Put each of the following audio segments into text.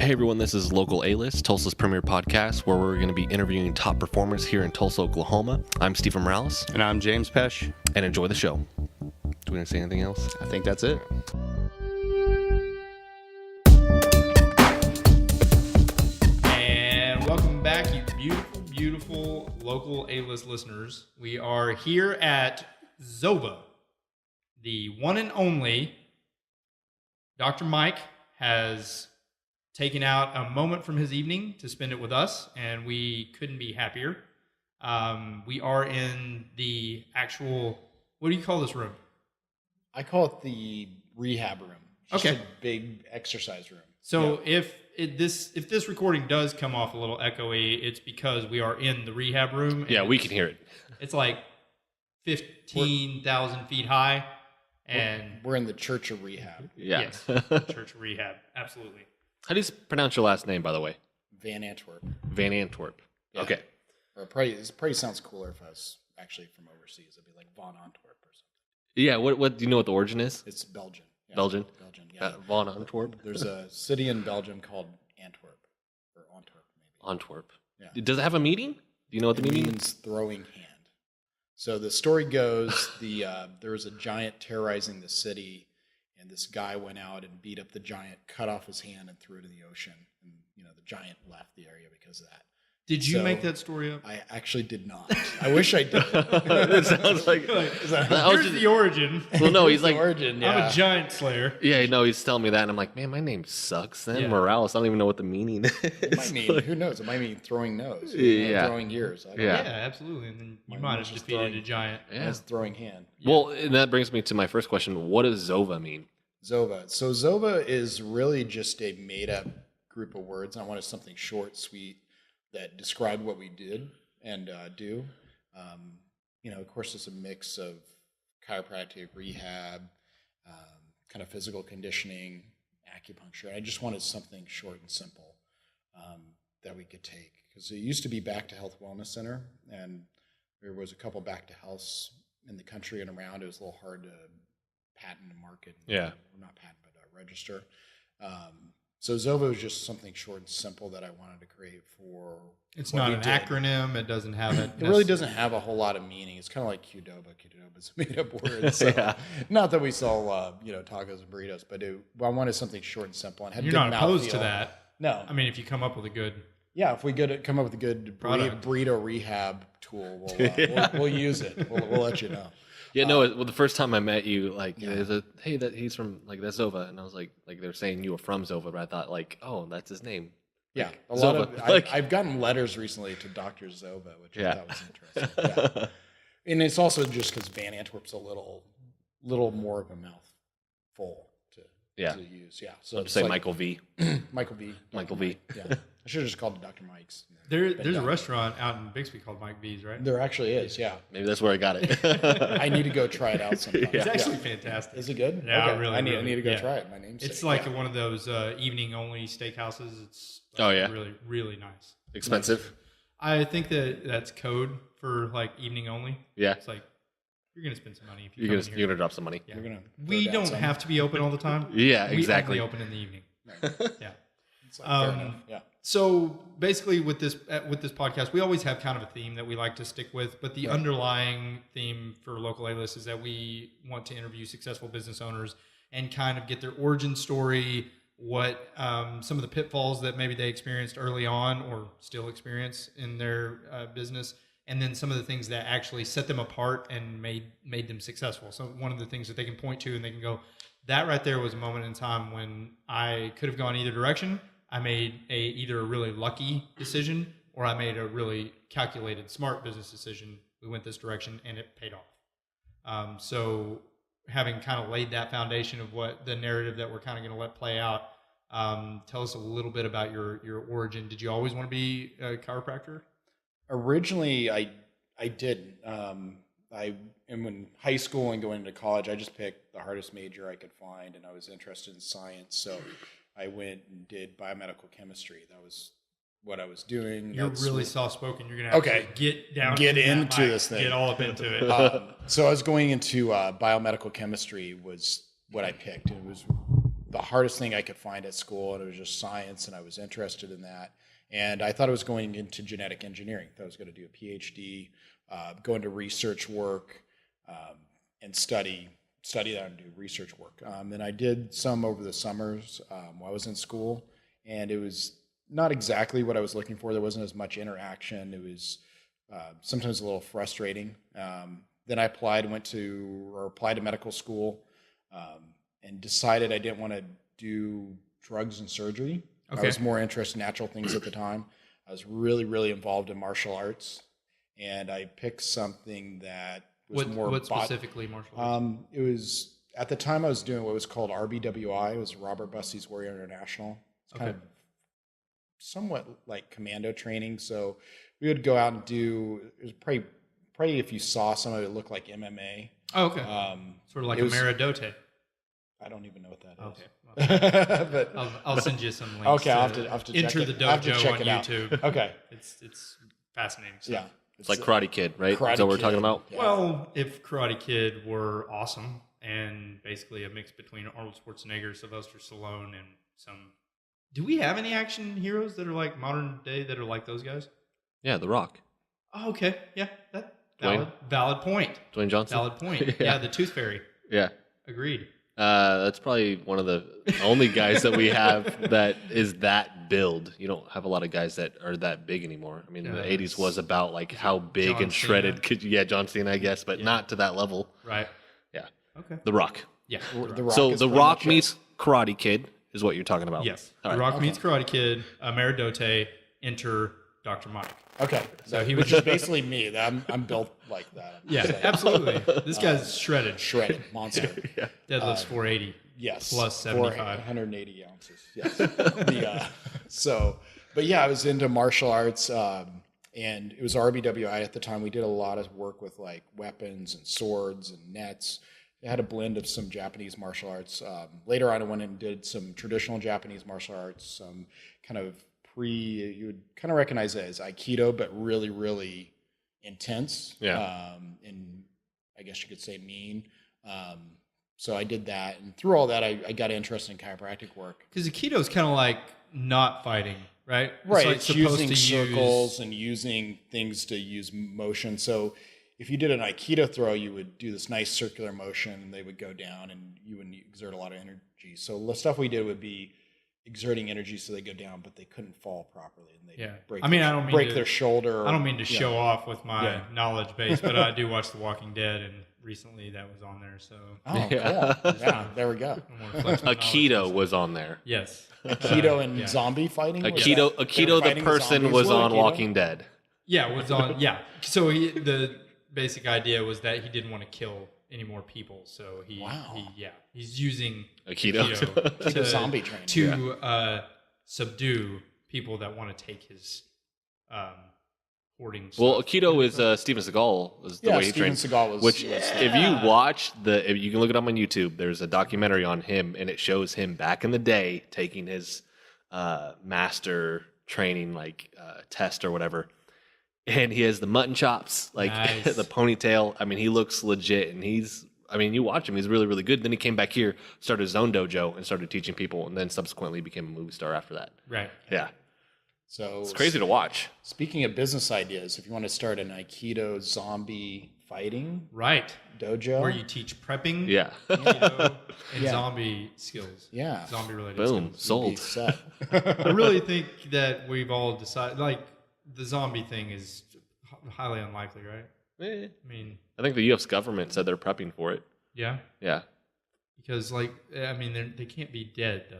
Hey everyone, this is LocalALists, Tulsa's premier podcast, where we're going to be interviewing top performers here in Tulsa, Oklahoma. I'm Stephen Morales. And I'm James Pesh. And enjoy the show. Do we want to say anything else? I think that's it. And welcome back, you beautiful, beautiful local A-list listeners. We are here at Zova, the one and only. Dr. Mike has taken out a moment from his evening to spend it with us, and we couldn't be happier. We are in the actual, what do you call this room? I call it the rehab room. Just Okay. a big exercise room. So if this recording does come off a little echoey, it's because we are in the rehab room. Yeah, we can hear it. It's like 15,000 feet high, and We're in the Church of Rehab. Yeah. yes, church rehab, absolutely. How do you pronounce your last name, by the way? Van Antwerp. Van Antwerp. Yeah. Okay. Or this probably sounds cooler if I was actually from overseas. It'd be like Von Antwerp or something. Yeah, what do you know what the origin is? It's Belgian. Yeah, Belgian? Belgian, yeah. Von Antwerp? There's a city in Belgium called Antwerp. Or Antwerp, maybe. Antwerp. Yeah. Does it have a meaning? Do you know what the It meaning means throwing hand. So the story goes, there was a giant terrorizing the city, and this guy went out and beat up the giant, cut off his hand, and threw it in the ocean. And the giant left the area because of that. Did you So, make that story up? I actually did not. I wish I did. It sounds like... Here's the origin. Well, no, he's like... origin. Yeah. I'm a giant slayer. Yeah, no, he's telling me that, and I'm like, man, my name sucks. Then Yeah. Morales, I don't even know what the meaning is. It might mean, who knows? It might mean throwing nose. Yeah. Throwing ears. I don't Yeah. Yeah, absolutely. And then you Mine might was have just defeated throwing- a giant. know. Yeah. That's throwing hand. Well, and that brings me to my first question. What does Zova mean? Zova. So Zova is really just a made-up group of words. I wanted something short, sweet, that described what we did and do. Of course, it's a mix of chiropractic, rehab, kind of physical conditioning, acupuncture. I just wanted something short and simple that we could take. Because it used to be Back to Health Wellness Center, and there was a couple Back to Healths in the country and around. It was a little hard to patent and market. Yeah. Not patent, but register. So Zova was just something short and simple that I wanted to create for. It's what not we an did. acronym. It doesn't have it. It really doesn't have a whole lot of meaning. It's kind of like Qdoba. Qdoba's a made-up word. So Yeah. Not that we sell, tacos and burritos, but I wanted something short and simple and had You're good not opposed to mouthfeel. that. No. I mean, if you come up with a good. Yeah, if we come up with a good Product. burrito rehab tool, we'll use it. We'll let you know. Yeah, no. Well, the first time I met you, like, Yeah. there's a hey, that he's from that's Zova, and I was like they're saying you were from Zova, but I thought like, oh, that's his name. Yeah, a Zova. lot of I've gotten letters recently to Dr. Zova, which Yeah. I thought was interesting. Yeah. And it's also just because Van Antwerp's a little more of a mouthful Yeah. to use. Yeah, so I'll it's say like Michael V. Michael V. Michael V. Yeah, I should have just called it Dr. Mike's. There's a done. restaurant out in Bixby called Mike V's, right? There actually is. Yeah, Maybe that's where I got it. I need to go try it out sometime. It's actually fantastic. Is it good? Yeah, okay. really, I need really, to go yeah. try it. My name's. It's like one of those evening only steakhouses. It's Oh, yeah? really, really nice. Expensive. I think that's code for like evening only. Yeah, It's like you're gonna spend some money if you you're come gonna in here. drop some money. Yeah. You're gonna. We throw down don't some. have to be open all the time. Yeah, exactly. We only open in the evening. Yeah. It's like, fair enough. Yeah. So basically, with this podcast, we always have kind of a theme that we like to stick with. But the underlying theme for Local A-List is that we want to interview successful business owners and kind of get their origin story, what some of the pitfalls that maybe they experienced early on or still experience in their business, and then some of the things that actually set them apart and made them successful. So one of the things that they can point to and they can go, that right there was a moment in time when I could have gone either direction. I made either a really lucky decision or I made a really calculated, smart business decision. We went this direction and it paid off. So having kind of laid that foundation of what the narrative that we're kind of going to let play out, tell us a little bit about your origin. Did you always want to be a chiropractor? Originally, I didn't. I am in high school and going into college. I just picked the hardest major I could find, and I was interested in science. So I went and did biomedical chemistry. That was what I was doing. You're That's really what- soft spoken. You're gonna have to get down, Get that into mic, this thing. get all up into it. So I was going into biomedical chemistry was what I picked. It was the hardest thing I could find at school, and it was just science, and I was interested in that. And I thought I was going into genetic engineering. I thought I was going to do a PhD, go into research work, and study that and do research work. And I did some over the summers while I was in school, and it was not exactly what I was looking for. There wasn't as much interaction. It was sometimes a little frustrating. Then I applied to medical school, and decided I didn't want to do drugs and surgery. Okay. I was more interested in natural things at the time. I was really, really involved in martial arts, and I picked something that was what specifically martial arts? It was, at the time I was doing what was called RBWI. It was Robert Busty's Warrior International. It's kind of somewhat like commando training. So we would go out and do, it was probably if you saw some of it, looked like MMA. Oh, okay. Sort of like a Maradote. I don't even know what that is. Okay. Well, but I'll send you some links. Okay, I'll have to Enter check the it. I'll have to dojo check on it out. YouTube. Okay. It's fascinating stuff. Yeah. It's like Karate Kid, right? Karate Is that what we're Kid, talking about? yeah. Well, if Karate Kid were awesome and basically a mix between Arnold Schwarzenegger, Sylvester Stallone, and some... Do we have any action heroes that are like modern day that are like those guys? Yeah, The Rock. Oh, okay. Yeah, valid point. Dwayne Johnson. Valid point. Yeah, the Tooth Fairy. Yeah. Agreed. That's probably one of the only guys that we have that is that build. You don't have a lot of guys that are that big anymore. I mean, the 80s was about like how big John and shredded Cena. John Cena, I guess, but not to that level. Right. Yeah. Okay. The Rock. Yeah. The Rock So is The pretty Rock much meets Karate Kid is what you're talking about. Yes. All The right. Rock meets Karate Kid, Maradote, enter Dr. Mike. Okay. So he was which is basically me. I'm built like that. Yeah, absolutely. This guy's shredded. Shredded monster. Yeah. Deadlifts 480. Yes. Plus 75. 180 ounces. Yes. But yeah, I was into martial arts, and it was RBWI at the time. We did a lot of work with like weapons and swords and nets. It had a blend of some Japanese martial arts. Later on, I went and did some traditional Japanese martial arts, some kind of you would kind of recognize it as Aikido, but really, really intense. Yeah. And I guess you could say mean. So I did that, and through all that, I got interested in chiropractic work. Because Aikido is kind of like not fighting, right? Right. Like It's using circles and using things to use motion. So if you did an Aikido throw, you would do this nice circular motion, and they would go down, and you would exert a lot of energy. So the stuff we did would be exerting energy so they go down, but they couldn't fall properly, and they break their shoulder. I don't mean to show off with my knowledge base, but I do watch The Walking Dead, and recently that was on there. So cool. Yeah, there we go. Aikido was on there. Yes. Aikido and zombie fighting. Aikido, the person was on Walking Dead. Yeah, was on. Yeah. So the basic idea was that he didn't want to kill any more people, so he's using Aikido to zombie training to subdue people that want to take his hoarding stuff. Well, Aikido is Steven Seagal is the way he trained. Steven Seagal was. Which, if you watch if you can look it up on YouTube, there's a documentary on him, and it shows him back in the day taking his master training test or whatever. And he has the mutton chops, the ponytail. I mean, he looks legit, and you watch him, he's really, really good. Then he came back here, started his own dojo, and started teaching people, and then subsequently became a movie star after that. Right. Yeah. So it's crazy to watch. Speaking of business ideas, if you want to start an Aikido zombie fighting dojo. Where you teach prepping, Aikido, and zombie skills. Yeah. Zombie-related skills. Sold. I really think that we've all decided, the zombie thing is highly unlikely, right? I mean, I think the U.S. government said they're prepping for it. Yeah? Yeah. Because, they can't be dead, though.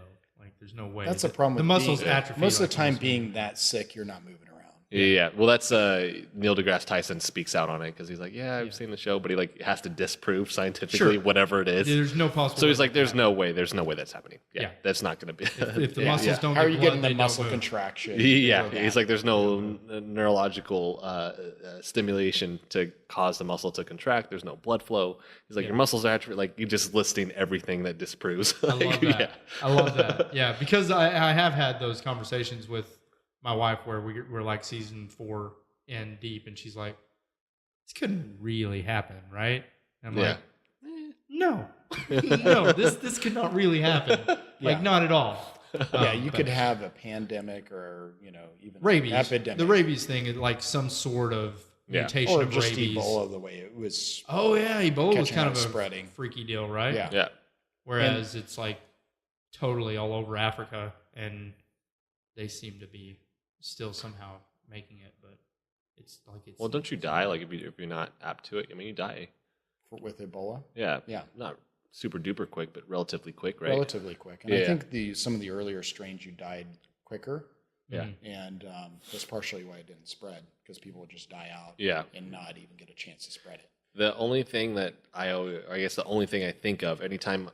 There's no way. That's a problem. The muscles atrophy. Most of the time, being that sick, you're not moving around. Yeah. Well, that's Neil deGrasse Tyson speaks out on it because he's like, I've seen the show, but he has to disprove scientifically whatever it is. Yeah, there's no possible. So he's like, there's no way that's happening. Yeah. That's not going to be. If the muscles don't. How are you getting the muscle move. contraction? Yeah. He's like, there's no neurological stimulation to cause the muscle to contract. There's no blood flow. He's like, your muscles are atrophy. You're just listing everything that disproves. I love that. I love that. Yeah, because I have had those conversations with my wife where we're season 4 and deep, and she's like, this couldn't really happen, right? And I'm no, no, this could not really happen. Like, Yeah. not at all. Yeah, you But could have a pandemic or, even rabies. epidemic. The rabies thing is like some sort of mutation or of just rabies. Ebola, the way it was. Oh yeah, Ebola was catching kind and of a spreading. freaky deal, right? Yeah. Yeah. Whereas it's like totally all over Africa, and they seem to be still somehow making it, but it's like it's. Well, don't you die like if you're not apt to it? I mean, you die. With Ebola. Yeah. Yeah. Not super duper quick, but relatively quick, right? Relatively quick. And Yeah. I think some of the earlier strains you died quicker. Yeah. And that's partially why it didn't spread, because people would just die out Yeah. and not even get a chance to spread it. The only thing that I guess the only thing I think of anytime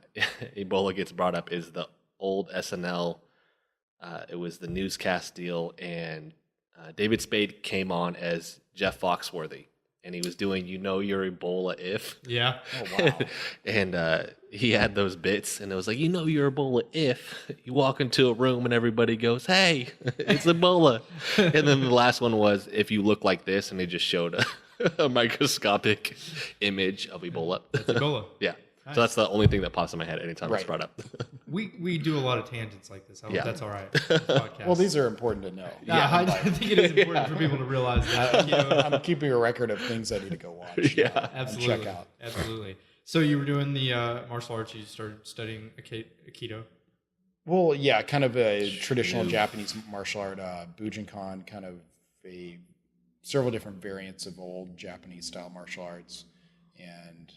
Ebola gets brought up is the old SNL. It was the newscast deal, and David Spade came on as Jeff Foxworthy, and he was doing You're Ebola if. Yeah. Oh, wow. And he had those bits, and it was like, you're Ebola if you walk into a room and everybody goes, hey, it's Ebola. And then the last one was, if you look like this, and they just showed a microscopic image of Ebola. That's Ebola. Yeah. Nice. So that's the only thing that pops in my head anytime it's Right. brought up. We do a lot of tangents like this. I hope Yeah. that's all right. This podcast. Well, these are important to know. I think it is important for people to realize that. I'm keeping a record of things I need to go watch. Yeah. and Absolutely. check out. Absolutely. So you were doing the martial arts. You started studying Aikido. Well, yeah, kind of a traditional Japanese martial art, Bujinkan, kind of several different variants of old Japanese style martial arts. And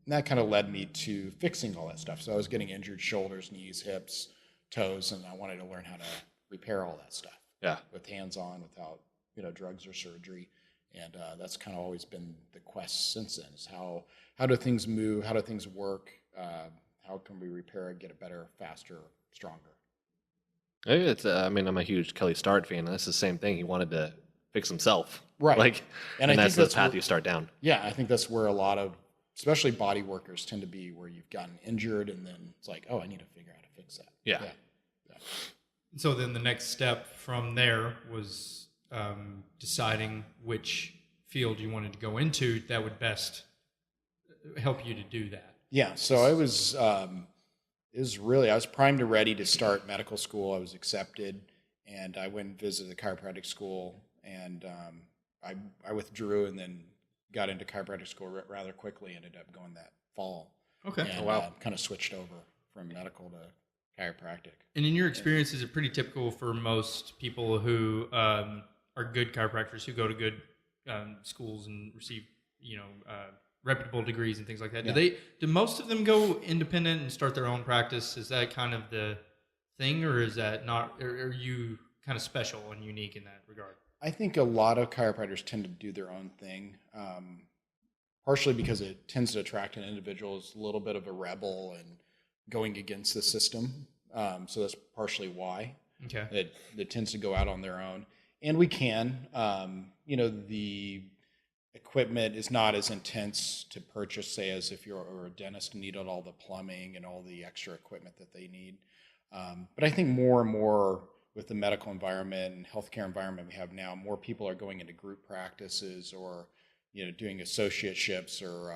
that kind of led me to fixing all that stuff. So I was getting injured shoulders, knees, hips, toes, and I wanted to learn how to repair all that stuff. Yeah. With hands-on, without drugs or surgery. And that's kind of always been the quest since then, is how do things move, how do things work, how can we repair it, get it better, faster, stronger. I'm a huge Kelly Starrett fan, and that's the same thing. He wanted to fix himself. Right. Like, And and I that's think the path you start down. Yeah, I think that's where a lot of, especially body workers, tend to be, where you've gotten injured and then it's like, oh, I need to figure out how to fix that. Yeah. So then the next step from there was deciding which field you wanted to go into that would best help you to do that. Yeah, so I was primed and ready to start medical school. I was accepted, and I went and visited the chiropractic school, and I withdrew and then got into chiropractic school rather quickly. Ended up going that fall. Okay. And, wow. kind of switched over from medical to chiropractic. And in your experience, is it pretty typical for most people who are good chiropractors, who go to good schools and receive, reputable degrees and things like that? Yeah. Do most of them go independent and start their own practice? Is that kind of the thing, or is that not? Or are you kind of special and unique in that regard? I think a lot of chiropractors tend to do their own thing, partially because it tends to attract an individual who's a little bit of a rebel and going against the system. So that's partially why. Okay. It tends to go out on their own. And we can. The equipment is not as intense to purchase, say, as if you're a dentist and needed all the plumbing and all the extra equipment that they need. But I think more and more with the medical environment and healthcare environment we have now, more people are going into group practices or, doing associateships or,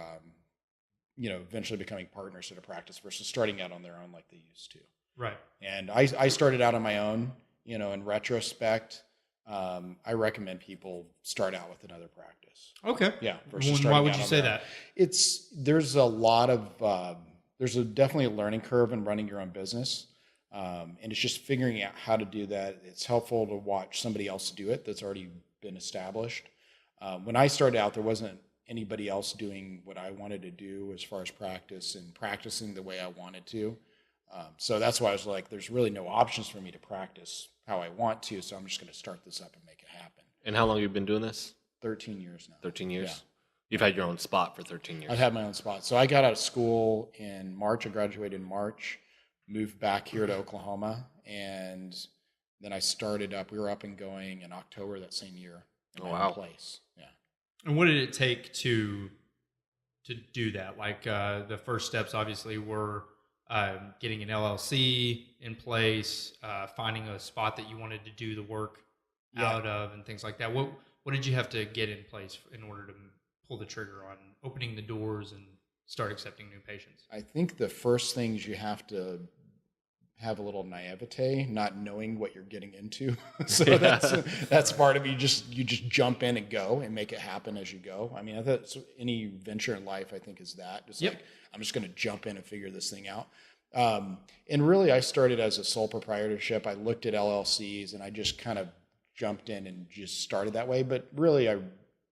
eventually becoming partners at a practice versus starting out on their own like they used to. Right. And I started out on my own, in retrospect. I recommend people start out with another practice. Okay. Yeah. Why would you say that? There's a lot of, there's definitely a learning curve in running your own business. And it's just figuring out how to do that. It's helpful to watch somebody else do it that's already been established. When I started out, there wasn't anybody else doing what I wanted to do as far as practice and practicing the way I wanted to. So that's why I was like, there's really no options for me to practice how I want to. So I'm just going to start this up and make it happen. And how long have you been doing this? 13 years now. 13 years? Yeah. You've had your own spot for 13 years. I've had my own spot. So I got out of school in March. I graduated in March, moved back here to Oklahoma, and then I started up. We were up and going in October that same year in my own place. Yeah. And what did it take to do that? Like the first steps obviously were getting an LLC in place, finding a spot that you wanted to do the work out of, and things like that. What did you have to get in place in order to pull the trigger on opening the doors and start accepting new patients? I think the first things you have to have a little naivete, not knowing what you're getting into. So that's part of you just jump in and go and make it happen as you go. I mean, I thought any venture in life, I think, is that just like, I'm just going to jump in and figure this thing out. And really, I started as a sole proprietorship. I looked at LLCs and I just kind of jumped in and just started that way. But really,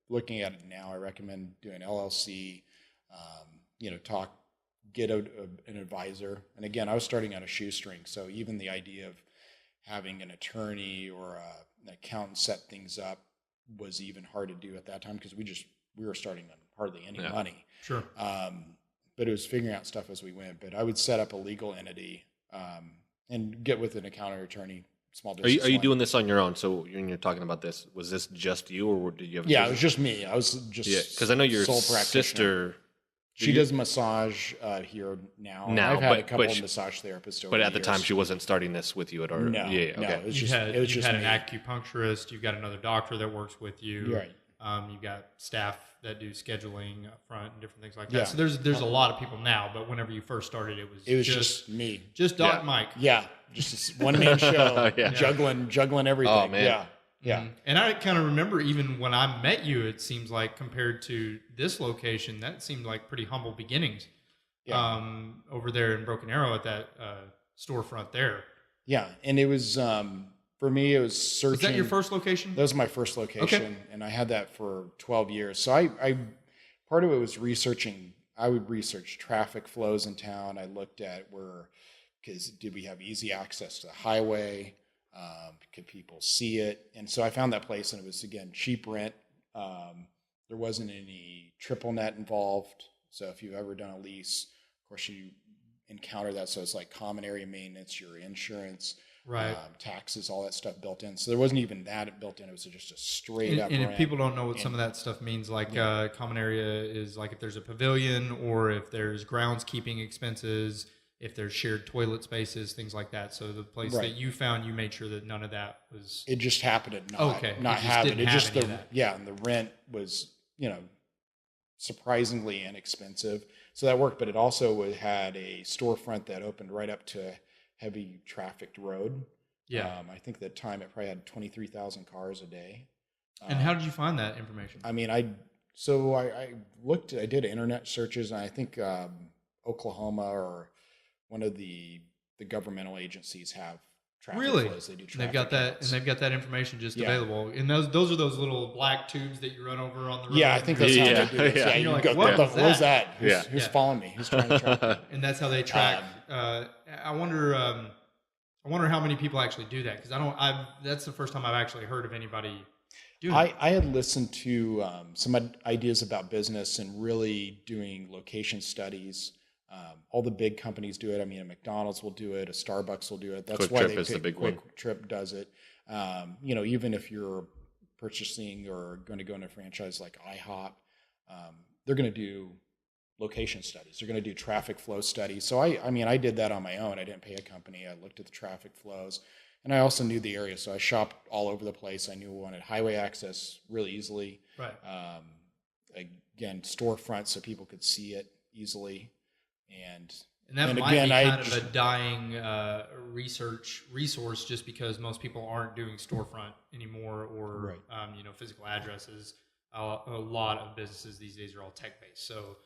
looking at it now, I recommend doing LLC, get an advisor. And again, I was starting on a shoestring. So even the idea of having an attorney or an accountant set things up was even hard to do at that time because we were starting on hardly any money. Sure. But it was figuring out stuff as we went. But I would set up a legal entity and get with an accountant or attorney. Small business. Are you doing this on your own? So when you're talking about this, was this just you, or did you have? Yeah, it was just me. I was just because I know your sole sister. She does massage here now. I've had a couple of massage therapists over But at the years. time, she wasn't starting this with you at all. No, okay. no. It was You've just had me. an acupuncturist. You've got another doctor that works with you. Right. You've got staff that do scheduling up front and different things like that. Yeah. So there's a lot of people now, but whenever you first started, it was just me. Just Doc Mike. Yeah, just a one-man show, juggling everything. Oh, man. Yeah. Mm-hmm. And I kind of remember even when I met you, it seems like compared to this location, that seemed like pretty humble beginnings. Yeah. Over there in Broken Arrow at that storefront there. Yeah, and it was for me. It was searching. Was that your first location? That was my first location, and I had that for 12 years. So I part of it was researching. I would research traffic flows in town. I looked at because did we have easy access to the highway? Could people see it? And so I found that place, and it was, again, cheap rent. There wasn't any triple net involved. So if you've ever done a lease, of course, you encounter that. So it's like common area maintenance, your insurance, right, taxes, all that stuff built in. So there wasn't even that built in. It was just a straight up. And if people don't know what some of that stuff means, like common area is like if there's a pavilion or if there's groundskeeping expenses, if there's shared toilet spaces, things like that. So the place that you found, you made sure that none of that was. It just happened to not it have it. It just and the rent was surprisingly inexpensive. So that worked, but it also had a storefront that opened right up to a heavy trafficked road. Yeah. I think at the time it probably had 23,000 cars a day. And how did you find that information? I mean, I did internet searches, and I think Oklahoma or one of the governmental agencies have traffic flows. They do traffic They've got that, counts. and they've got that information just available. And those are those little black tubes that you run over on the road. Yeah, I think that's how they do it. And you're like, go, what was that? Who's following me? Who's trying to track me? And that's how they track. I wonder how many people actually do that, because that's the first time I've actually heard of anybody doing it. I had listened to some ideas about business and really doing location studies. All the big companies do it. I mean, a McDonald's will do it. A Starbucks will do it. That's why Quick Trip does it. Even if you're purchasing or going to go into a franchise like IHOP, they're going to do location studies. They're going to do traffic flow studies. So I did that on my own. I didn't pay a company. I looked at the traffic flows, and I also knew the area. So I shopped all over the place. I knew I wanted highway access really easily. Right. Again, storefront so people could see it easily. And that might again, be kind of a dying resource just because most people aren't doing storefront anymore or physical addresses. A lot of businesses these days are all tech-based. So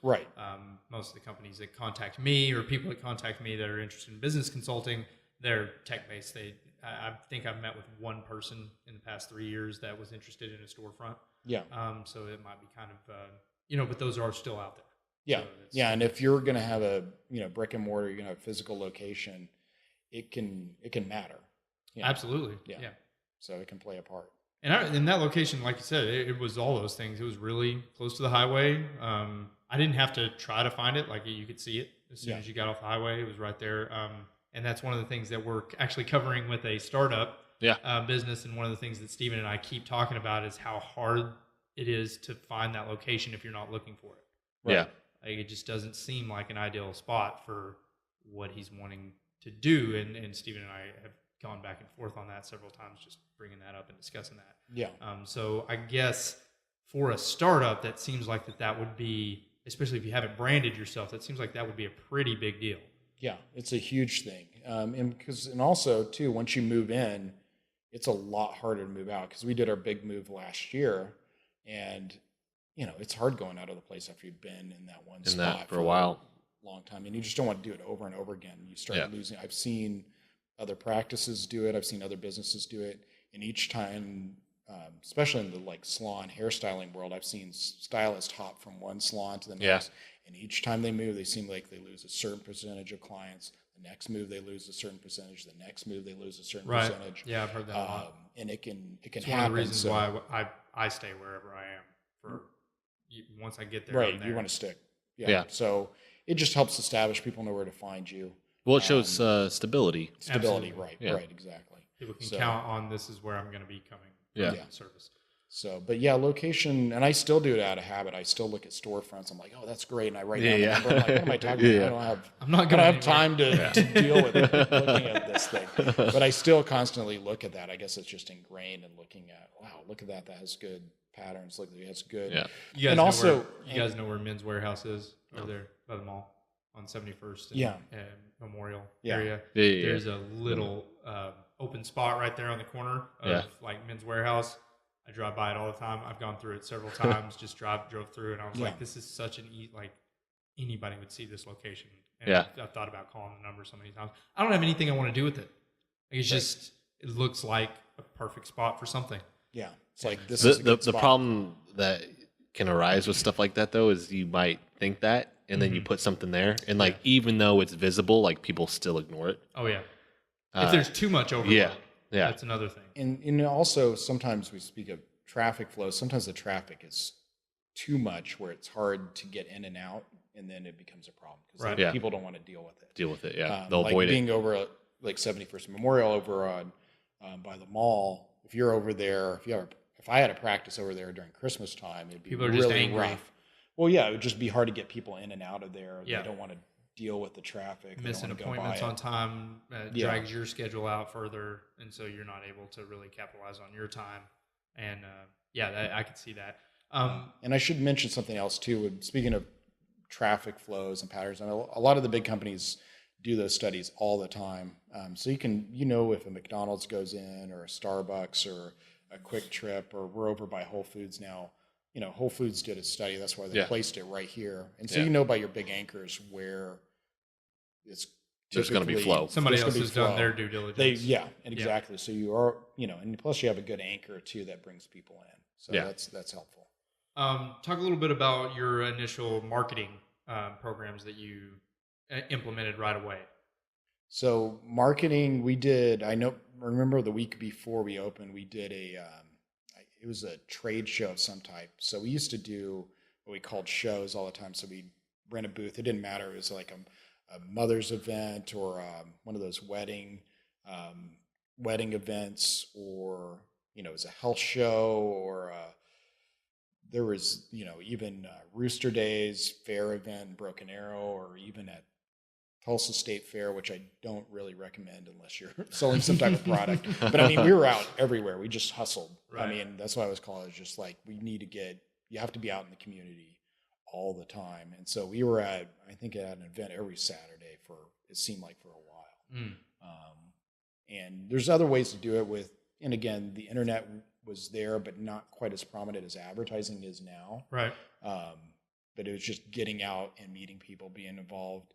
most of the companies that contact me or people that contact me that are interested in business consulting, they're tech-based. I think I've met with one person in the past 3 years that was interested in a storefront. Yeah. So it might be kind of, but those are still out there. Yeah. So and if you're going to have a, brick and mortar, you're going to have a physical location, it can matter. Absolutely. Yeah. So it can play a part. And in that location, like you said, it was all those things. It was really close to the highway. I didn't have to try to find it. Like you could see it as soon as you got off the highway. It was right there. And that's one of the things that we're actually covering with a startup business. And one of the things that Stephen and I keep talking about is how hard it is to find that location if you're not looking for it. Right? Yeah. Like it just doesn't seem like an ideal spot for what he's wanting to do. And Stephen and I have gone back and forth on that several times, just bringing that up and discussing that. Yeah. So I guess for a startup, that seems like that would be especially if you haven't branded yourself, that seems like that would be a pretty big deal. Yeah, it's a huge thing. And also too, once you move in, it's a lot harder to move out, because we did our big move last year, and it's hard going out of the place after you've been in that one spot for a while, long time, and you just don't want to do it over and over again. You start losing. I've seen other practices do it. I've seen other businesses do it, and each time, especially in the like salon hairstyling world, I've seen stylists hop from one salon to the next, and each time they move, they seem like they lose a certain percentage of clients. The next move, they lose a certain percentage. The next move, they lose a certain percentage. Yeah, I've heard that a lot. And it can It's happen. one of the reasons why I stay wherever I am. Once I get there, right? I'm there. You want to stick. Yeah. So it just helps establish. People know where to find you. Well, it shows stability. Stability, Absolutely. right, exactly. People can count on this is where I'm going to be coming. Yeah. Service. So, but yeah, location, and I still do it out of habit. I still look at storefronts. I'm like, oh, that's great, and I write down the number. I'm like, what am I talking about? I don't have time to deal with looking at this thing. But I still constantly look at that. I guess it's just ingrained in looking at, wow, look at that. That has good patterns. Look, it has good. Yeah. You guys know where Men's Warehouse is over there by the mall on 71st and Memorial area. There's a little open spot right there on the corner of like Men's Warehouse. I drive by it all the time. I've gone through it several times. Just drove through, and I was like, "This is such an anybody would see this location." And I've thought about calling the number so many times. I don't have anything I want to do with it. It's just it looks like a perfect spot for something. Yeah, it's like this. The problem that can arise with stuff like that, though, is you might think that, and then you put something there, and like even though it's visible, like people still ignore it. Oh yeah, if there's too much overload. Yeah, that's another thing. And also, sometimes we speak of traffic flow. Sometimes the traffic is too much where it's hard to get in and out, and then it becomes a problem because people don't want to deal with it. They'll avoid it. Being over like 71st Memorial over on by the mall. If you're over there, if I had a practice over there during Christmas time, it'd be people are really just angry. rough. Well, yeah, it would just be hard to get people in and out of there. Yeah. They don't want to deal with the traffic. Missing appointments on time drags your schedule out further, and so you're not able to really capitalize on your time. And I could see that. And I should mention something else too. Speaking of traffic flows and patterns, I know a lot of the big companies do those studies all the time. So you can, if a McDonald's goes in, or a Starbucks, or a Quick Trip, or we're over by Whole Foods now. Whole Foods did a study. That's why they placed it right here. And so by your big anchors where it's there's going to be flow. Somebody else has done their due diligence. Exactly. So you are, and plus you have a good anchor too that brings people in. So that's helpful. Talk a little bit about your initial marketing programs that you implemented right away. So marketing, we did. Remember the week before we opened, we did it was a trade show of some type. So we used to do what we called shows all the time. So we rent a booth. It didn't matter. It was like a mother's event, or one of those wedding events, or it was a health show, or there was even Rooster Days fair event in Broken Arrow, or even at Tulsa State Fair, which I don't really recommend unless you're selling some type of product. But I mean, we were out everywhere. We just hustled. Right. I mean, that's why I was calling it just like, you have to be out in the community all the time. And so we were I think at an event every Saturday it seemed like for a while. And there's other ways to do it and again, the internet was there, but not quite as prominent as advertising is now. Right. But it was just getting out and meeting people, being involved.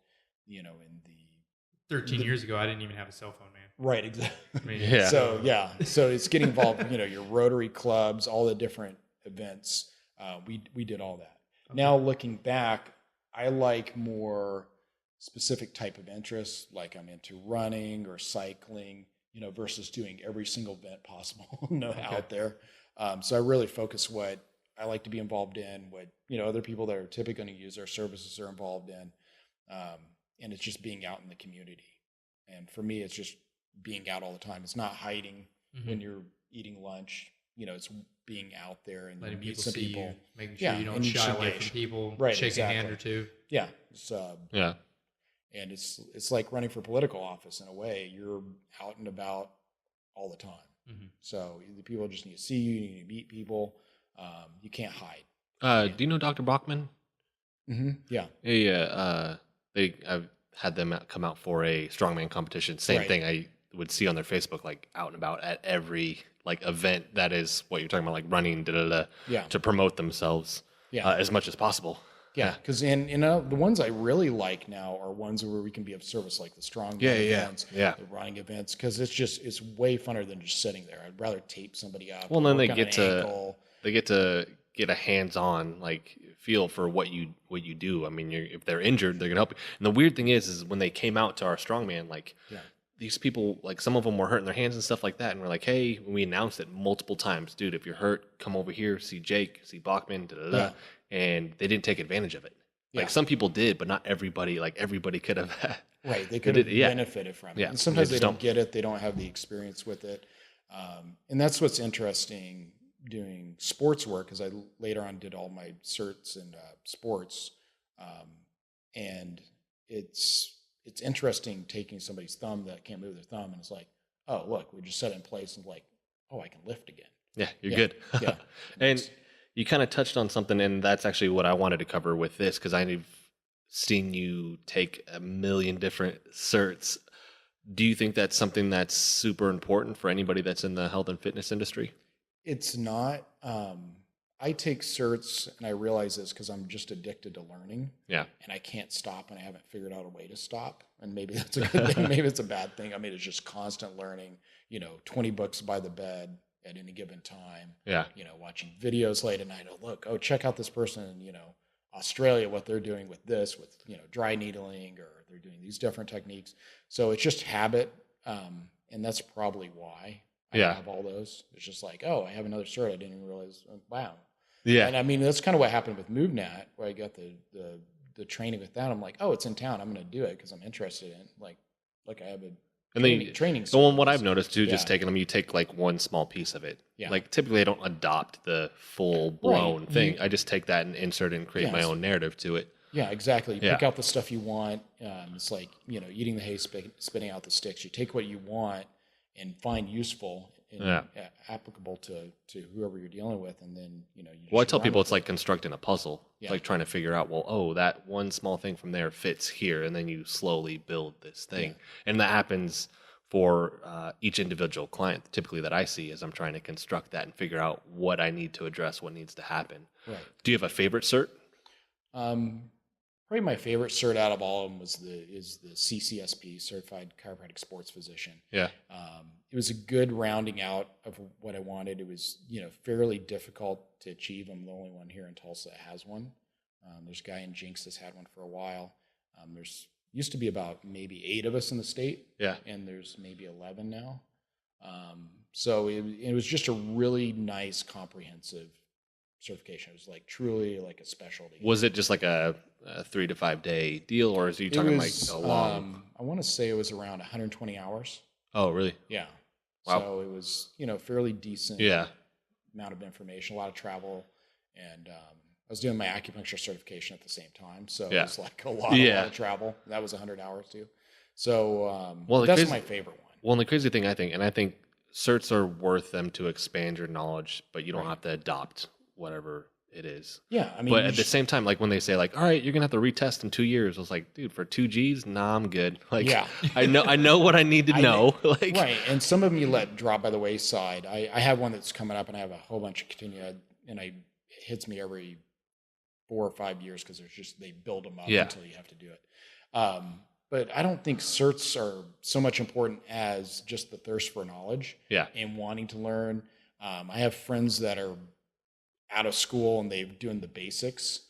In the 13 years ago, I didn't even have a cell phone, man. Right, exactly. So it's getting involved. Your Rotary clubs, all the different events. We did all that. Okay. Now looking back, I like more specific type of interests, like I'm into running or cycling, versus doing every single event possible out there. So I really focus what I like to be involved in, what other people that are typically going to use our services are involved in. And it's just being out in the community. And for me, it's just being out all the time. It's not hiding when you're eating lunch. It's being out there and letting meet people some see people. You, making sure you don't shy away from people, shake a hand or two. Yeah. And it's like running for political office in a way. You're out and about all the time. So the people just need to see you. You need to meet people. You can't hide. Do you know Dr. Bachman? Yeah. I've had them come out for a strongman competition. Same Right. thing I would see on their Facebook, like out and about at every like event that is what you're talking about, like running, Yeah. to promote themselves Yeah. as much as possible. Yeah, because the ones I really like now are ones where we can be of service, like the strongman events, the running events, because it's way funner than just sitting there. I'd rather tape somebody up. Well, then they work on get an to ankle. get a hands-on like feel for what you do. I mean, if they're injured, they're gonna help you. And the weird thing is when they came out to our strongman, like these people, like some of them were hurting their hands and stuff like that, and we're like, hey, we announced it multiple times, dude. If you're hurt, come over here, see Jake, see Bachman, and they didn't take advantage of it. Like some people did, but not everybody. Like everybody could have. Right, they could have benefited from it. Yeah, And sometimes they don't get it. They don't have the experience with it. And that's what's interesting doing sports work, because I later on did all my certs in sports. And it's interesting taking somebody's thumb that can't move their thumb, and it's like, oh, look, we just set it in place, and like, oh, I can lift again. Yeah, you're good. Yeah. And you kind of touched on something, and that's actually what I wanted to cover with this, because I've seen you take a million different certs. Do you think that's something that's super important for anybody that's in the health and fitness industry? It's not. I take certs, and I realize this because I'm just addicted to learning. Yeah. And I can't stop, and I haven't figured out a way to stop. And maybe that's a good thing. Maybe it's a bad thing. I mean, it's just constant learning, 20 books by the bed at any given time. Yeah. Watching videos late at night. Oh, check out this person in, Australia, what they're doing with this, with, dry needling, or they're doing these different techniques. So it's just habit. And that's probably why I have all those. It's just like, oh, I have another cert. I didn't even realize. Wow. Yeah. And I mean, that's kind of what happened with MoveNat, where I got the training with that. I'm like, oh, it's in town. I'm going to do it because I'm interested in it. Like I have a training. So what I've noticed too, just taking them, you take like one small piece of it. Yeah. Like typically I don't adopt the full blown thing. I just take that and insert and create my own narrative to it. Yeah, exactly. You pick out the stuff you want. It's like, eating the hay, spitting out the sticks. You take what you want and find useful and applicable to whoever you're dealing with. And then, I tell people it's like constructing a puzzle. It's like trying to figure out, that one small thing from there fits here. And then you slowly build this thing. Yeah. And that happens for each individual client, typically that I see, as I'm trying to construct that and figure out what I need to address, what needs to happen. Right. Do you have a favorite cert? Probably my favorite cert out of all of them is the CCSP, Certified Chiropractic Sports Physician. Yeah. It was a good rounding out of what I wanted. It was, fairly difficult to achieve. I'm the only one here in Tulsa that has one. There's a guy in Jinx that's had one for a while. There's used to be about maybe 8 of us in the state. Yeah. And there's maybe 11 now. So it was just a really nice, comprehensive certification. It was like truly like a specialty. Was it just like a 3 to 5 day deal, or is you talking like a long? I want to say it was around 120 hours. Oh, really? Yeah. Wow. So it was, fairly decent amount of information, a lot of travel, and I was doing my acupuncture certification at the same time, so it was like a lot of travel. That was 100 hours too. So that's my favorite one. Well, and the crazy thing I think certs are worth them to expand your knowledge, but you don't have to adopt whatever it is. Yeah, I mean, but at the same time, like when they say like, all right, you're gonna have to retest in 2 years, I was like, dude, for 2 Gs, nah, I'm good. Like, I know what I need to know. Like, right, and some of them you let drop by the wayside. I have one that's coming up, and I have a whole bunch of continue, and it hits me every 4 or 5 years because they build them up until you have to do it. But I don't think certs are so much important as just the thirst for knowledge and wanting to learn. I have friends that are out of school and they're doing the basics,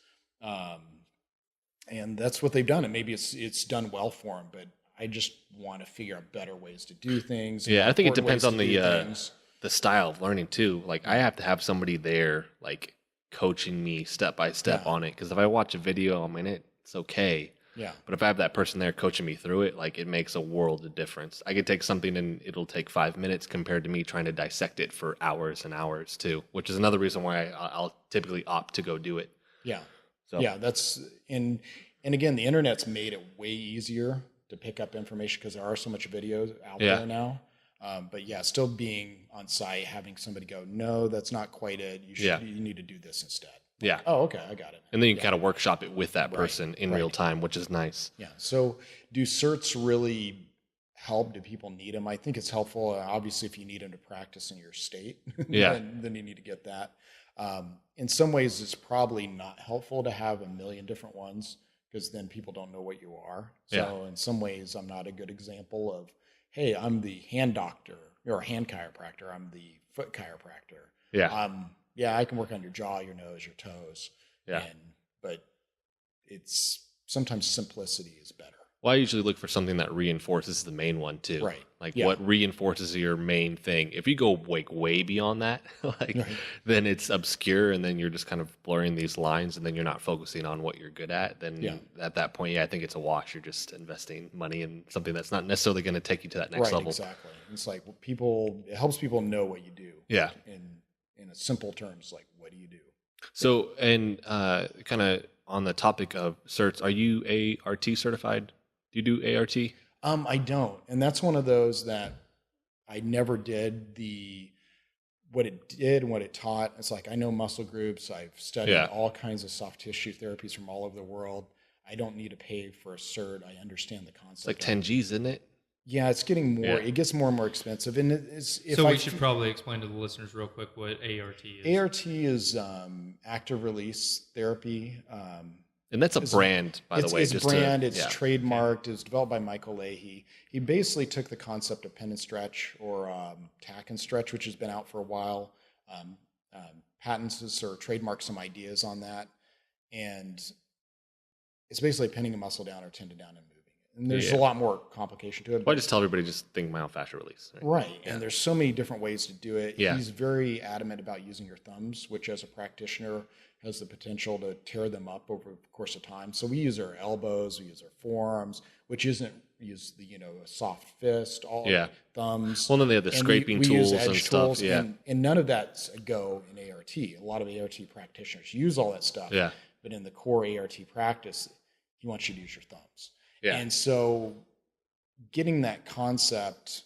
and that's what they've done. And maybe it's done well for them, but I just want to figure out better ways to do things. Yeah, I think it depends on the style of learning too. Like I have to have somebody there, like coaching me step by step on it. Because if I watch a video, I mean, it's okay. Yeah. But if I have that person there coaching me through it, like it makes a world of difference. I could take something and it'll take 5 minutes compared to me trying to dissect it for hours and hours too, which is another reason why I'll typically opt to go do it. Yeah. So that's and again, the internet's made it way easier to pick up information because there are so much videos out there now. But still being on site, having somebody go, no, that's not quite it. You need to do this instead. Yeah. Oh, okay, I got it. And then you Yeah. kind of workshop it with that Right, person in real right. time, which is nice. Yeah. So do certs really help? Do people need them? I think it's helpful. Obviously, if you need them to practice in your state, Yeah. then you need to get that. In some ways, it's probably not helpful to have a million different ones because then people don't know what you are. So in some ways, I'm not a good example of, hey, I'm the hand doctor or hand chiropractor. I'm the foot chiropractor. Yeah. Yeah, I can work on your jaw, your nose, your toes. Yeah. But it's sometimes simplicity is better. Well, I usually look for something that reinforces the main one too. Right. Like Yeah. what reinforces your main thing. If you go like way beyond that, then it's obscure and then you're just kind of blurring these lines and then you're not focusing on what you're good at. Then at that point, I think it's a wash. You're just investing money in something that's not necessarily going to take you to that next level. Exactly. It's like it helps people know what you do. Yeah. In a simple terms, like what do you do? So, and kind of on the topic of certs, are you ART certified? Do you do ART? I don't, and that's one of those that I never did what it did and what it taught. It's like I know muscle groups. I've studied all kinds of soft tissue therapies from all over the world. I don't need to pay for a cert. I understand the concept. It's like 10 G's, isn't it? Yeah, it's getting more. It gets more and more expensive, and we should probably explain to the listeners real quick what ART is. ART is active release therapy. And that's a brand, by the way. It's brand. It's trademarked. It's developed by Michael Leahy. He basically took the concept of pen and stretch or tack and stretch, which has been out for a while, patents or trademarked some ideas on that, and it's basically pinning a muscle down or tendon down and moving it. And there's a lot more complication to it. Well, I just tell everybody just think myofascial release. Right. And there's so many different ways to do it. Yeah. He's very adamant about using your thumbs, which as a practitioner has the potential to tear them up over the course of time. So we use our elbows, we use our forearms, which isn't use the a soft fist, thumbs. Well, then they have the scraping tools and stuff. And none of that's a go in ART. A lot of ART practitioners use all that stuff. Yeah. But in the core ART practice, he wants you to use your thumbs. Yeah. And so getting that concept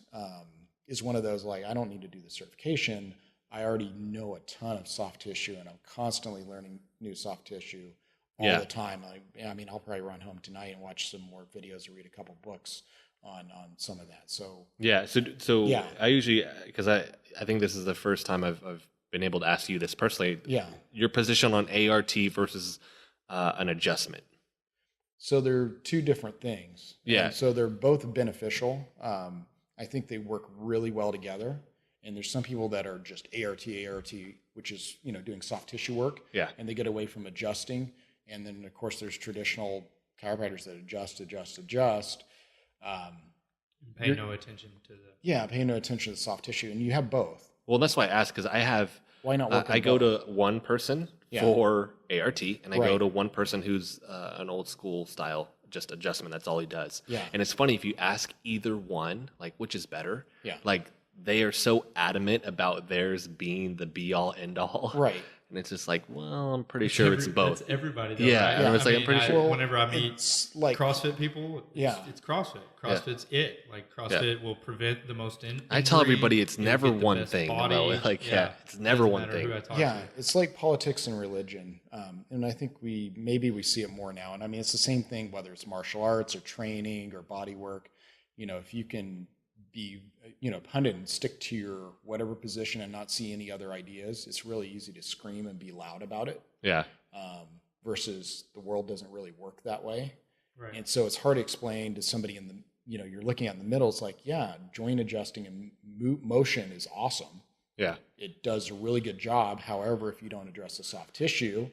is one of those, like, I don't need to do the certification. I already know a ton of soft tissue, and I'm constantly learning new soft tissue all the time. I mean, I'll probably run home tonight and watch some more videos or read a couple books on some of that. So I usually, because I think this is the first time I've been able to ask you this personally. Yeah. Your position on ART versus an adjustment. So they're two different things. Yeah. And so they're both beneficial. I think they work really well together. And there's some people that are just ART, which is, doing soft tissue work. Yeah. And they get away from adjusting. And then, of course, there's traditional chiropractors that adjust. Pay no attention to the... Yeah, pay no attention to the soft tissue. And you have both. Well, that's why I asked, because I have... Why not work I go to one person for ART, and I go to one person who's an old school style, just adjustment. That's all he does. Yeah. And it's funny, if you ask either one, like, which is better? Yeah. Like, they are so adamant about theirs being the be-all, end-all. Right. And it's just like, well, I'm pretty sure it's both. That's everybody, though, yeah. right? And it's like, I'm pretty sure. Whenever I meet CrossFit people, it's CrossFit. CrossFit's it. Like, CrossFit will prevent the most injury. I tell everybody it's never one thing. Like, it's never one thing. Yeah, it's like politics and religion. And I think we see it more now. And I mean, it's the same thing, whether it's martial arts or training or body work. If you can be pundit and stick to your whatever position and not see any other ideas, it's really easy to scream and be loud about it. Yeah. Versus the world doesn't really work that way. Right. And so it's hard to explain to somebody in the you're looking at in the middle. It's like, joint adjusting and motion is awesome. Yeah. It does a really good job. However, if you don't address the soft tissue,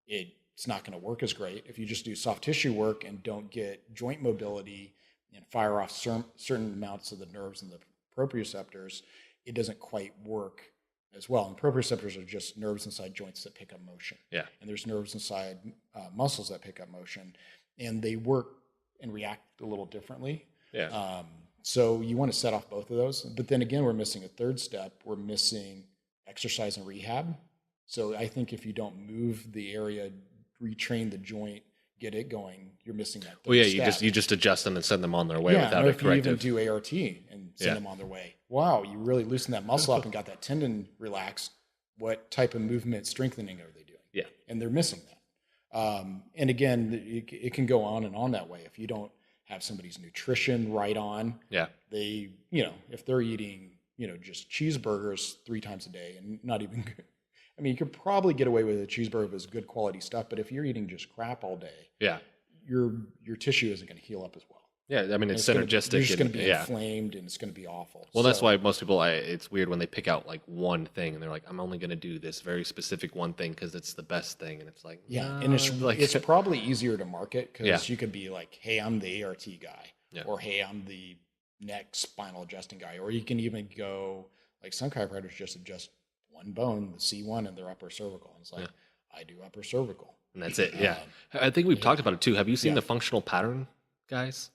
it's not going to work as great. If you just do soft tissue work and don't get joint mobility and fire off certain amounts of the nerves and the proprioceptors, it doesn't quite work as well. And proprioceptors are just nerves inside joints that pick up motion. Yeah. And there's nerves inside muscles that pick up motion, and they work and react a little differently. Yeah. So you want to set off both of those. But then again, we're missing a third step. We're missing exercise and rehab. So I think if you don't move the area, retrain the joint, get it going, you're missing that. Well, yeah, you just adjust them and send them on their way without a corrective. If you even do ART and send them on their way. Wow, you really loosen that muscle up and got that tendon relaxed. What type of movement strengthening are they doing? Yeah. And they're missing that. And again, it can go on and on that way. If you don't have somebody's nutrition right on, they, if they're eating, just cheeseburgers 3 times a day and not even good. I mean, you could probably get away with a cheeseburger if it's good quality stuff, but if you're eating just crap all day, your tissue isn't going to heal up as well. Yeah, I mean, it's synergistic. You're just going to be inflamed, and it's going to be awful. Well, that's why most people, it's weird when they pick out like one thing, and they're like, I'm only going to do this very specific one thing because it's the best thing. And it's like, and it's probably easier to market because you could be like, hey, I'm the ART guy, or hey, I'm the neck spinal adjusting guy, or you can even go, like some chiropractors just adjust one bone, the C1 in their upper cervical. And it's like, I do upper cervical. And that's it. I think we've talked about it too. Have you seen the functional pattern, guys?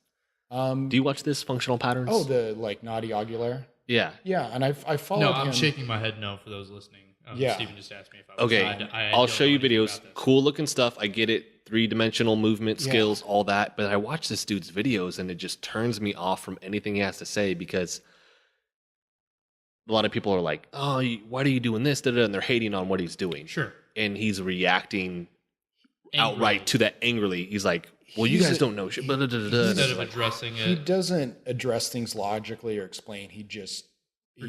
Do you watch this functional patterns? Oh, the like Nadi Aguilar? Yeah. Yeah, and I followed No, him. I'm shaking my head no for those listening. Stephen just asked me if I was. Okay, I'll show you videos. Cool looking stuff. I get it. 3-dimensional movement skills, all that. But I watch this dude's videos and it just turns me off from anything he has to say because a lot of people are like, oh, why are you doing this? And they're hating on what he's doing. Sure. And he's reacting outright to that angrily. He's like, well, you guys don't know shit. Instead of addressing it. He doesn't address things logically or explain. He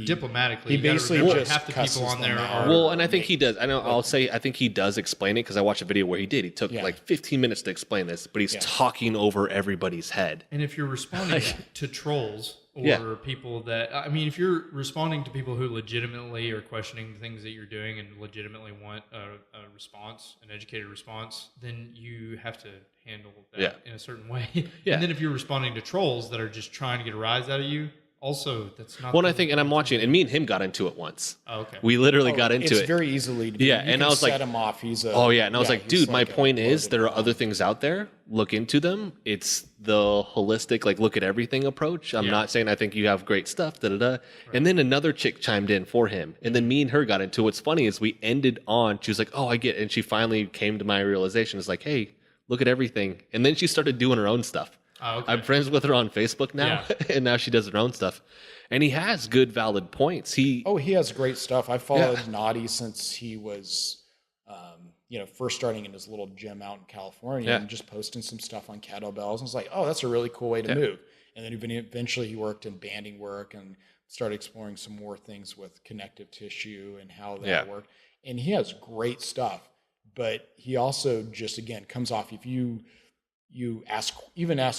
diplomatically. He basically just half the people on there are. Well, and I think he does. I think he does explain it because I watched a video where he did. He took like 15 minutes to explain this, but he's talking over everybody's head. And if you're responding to trolls or people that, I mean, if you're responding to people who legitimately are questioning the things that you're doing and legitimately want a response, an educated response, then you have to handle that in a certain way. And then if you're responding to trolls that are just trying to get a rise out of you, also, that's not. Well, I think, and I'm watching, and me and him got into it once. Oh, okay. We literally got into it. It's very easily to be. Yeah, and I was like, set him off. He's a. Oh yeah, and I was like, dude, my point is, there are other things out there. Look into them. It's the holistic, like, look at everything approach. I'm not saying I think you have great stuff. Right. And then another chick chimed in for him, and then me and her got into it. What's funny is we ended on. She was like, oh, I get it. And she finally came to my realization. It's like, hey, look at everything. And then she started doing her own stuff. Oh, okay. I'm friends with her on Facebook now, and now she does her own stuff. And he has good, valid points. He has great stuff. I followed Nadi since he was, first starting in his little gym out in California and just posting some stuff on kettlebells. And it's like, oh, that's a really cool way to move. And then eventually he worked in banding work and started exploring some more things with connective tissue and how that worked. And he has great stuff, but he also just, again, comes off, if you ask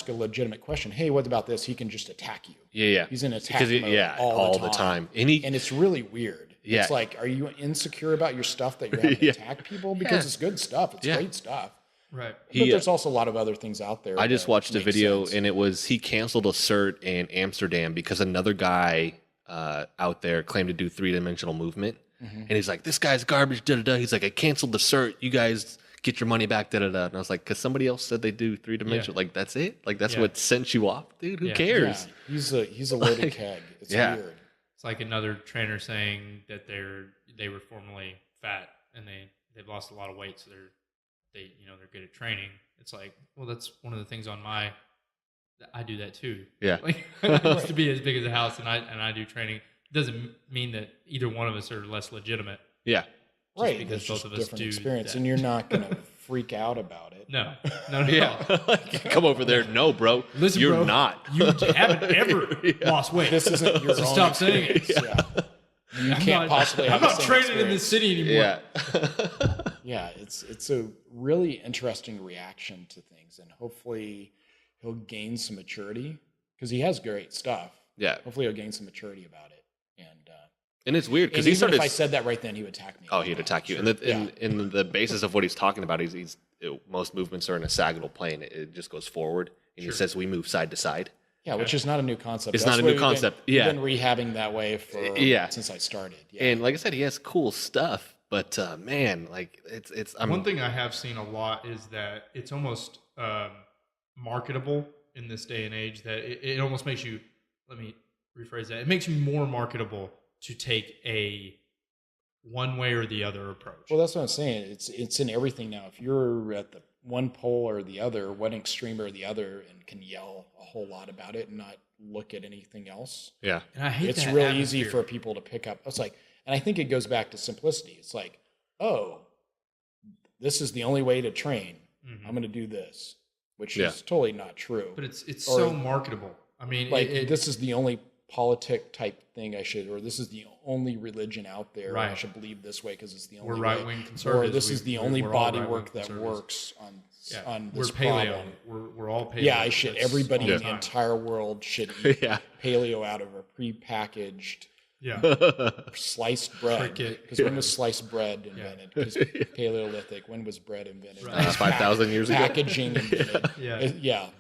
a legitimate question, hey, what about this? He can just attack you. Yeah. He's in attack mode all the time. And it's really weird. Yeah. It's like, are you insecure about your stuff that you're having to attack people? Because it's good stuff. It's great stuff. Right. But there's also a lot of other things out there. I just watched a video and it was, he canceled a cert in Amsterdam because another guy out there claimed to do 3-dimensional movement. Mm-hmm. And he's like, this guy's garbage, da-da-da. He's like, I canceled the cert. You guys get your money back, da-da-da. And I was like, because somebody else said they do 3-dimensional. Like, that's it? Like, that's what sent you off? Dude, who cares? Yeah. He's a loaded keg. It's weird. It's like another trainer saying that they were formerly fat and they've lost a lot of weight, so they're good at training. It's like, well, that's one of the things I do that too. Yeah. Like, I used to be as big as a house and I do training. It doesn't mean that either one of us are less legitimate. Yeah. Right, because both of us do experience, that. and you're not going to freak out about it. No, like, come over there. No, bro. Listen, you're bro, not. You haven't ever lost weight. This isn't your so own stop saying it. You can't possibly. I'm not training in this city anymore. Yeah, it's a really interesting reaction to things, and hopefully he'll gain some maturity because he has great stuff. Yeah, hopefully he'll gain some maturity about it, and it's weird because he started. If I said that right then, he would attack me. Oh, he'd attack you. Sure. And the basis of what he's talking about is most movements are in a sagittal plane. It just goes forward, and he says we move side to side. Yeah, which is not a new concept. It's not a new concept. We've been rehabbing that way since I started. Yeah. And like I said, he has cool stuff, but man, like it's. One thing I have seen a lot is that it's almost marketable in this day and age. That it almost makes you. Let me rephrase that. It makes you more marketable to take a one way or the other approach. Well, that's what I'm saying. It's in everything now. If you're at the one pole or the other, one extreme or the other, and can yell a whole lot about it and not look at anything else. Yeah. And I hate it's that real atmosphere. easy for people to pick up. It's like, and I think it goes back to simplicity. It's like, oh, this is the only way to train. I'm going to do this, which is totally not true. But it's so marketable. I mean, like this is the only politic type thing I should, or this is the only religion out there. Right. I should believe this way because it's the only we're way. right-wing conservatives. Or this is the only body work that works on this problem. We're all paleo. Yeah, everybody in the entire world should eat paleo out of a prepackaged sliced bread. Because when was sliced bread invented? Because Paleolithic, when was bread invented? Right. 5,000 years ago. Packaging invented.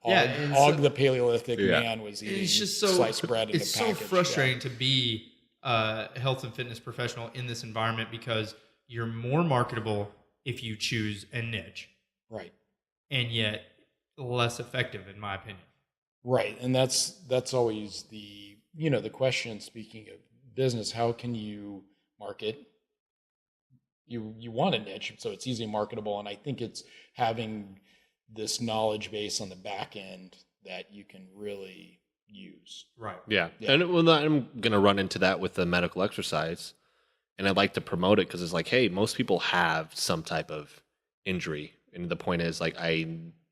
Og the Paleolithic man was eating sliced bread in a package. It's so frustrating to be a health and fitness professional in this environment because you're more marketable if you choose a niche. Right. And yet less effective, in my opinion. Right. And that's always the question, speaking of business, how can you market? You want a niche, so it's easily marketable. And I think it's having this knowledge base on the back end that you can really use. Right. Yeah. And I'm going to run into that with the medical exercise. And I'd like to promote it because it's like, hey, most people have some type of injury. And the point is, like, I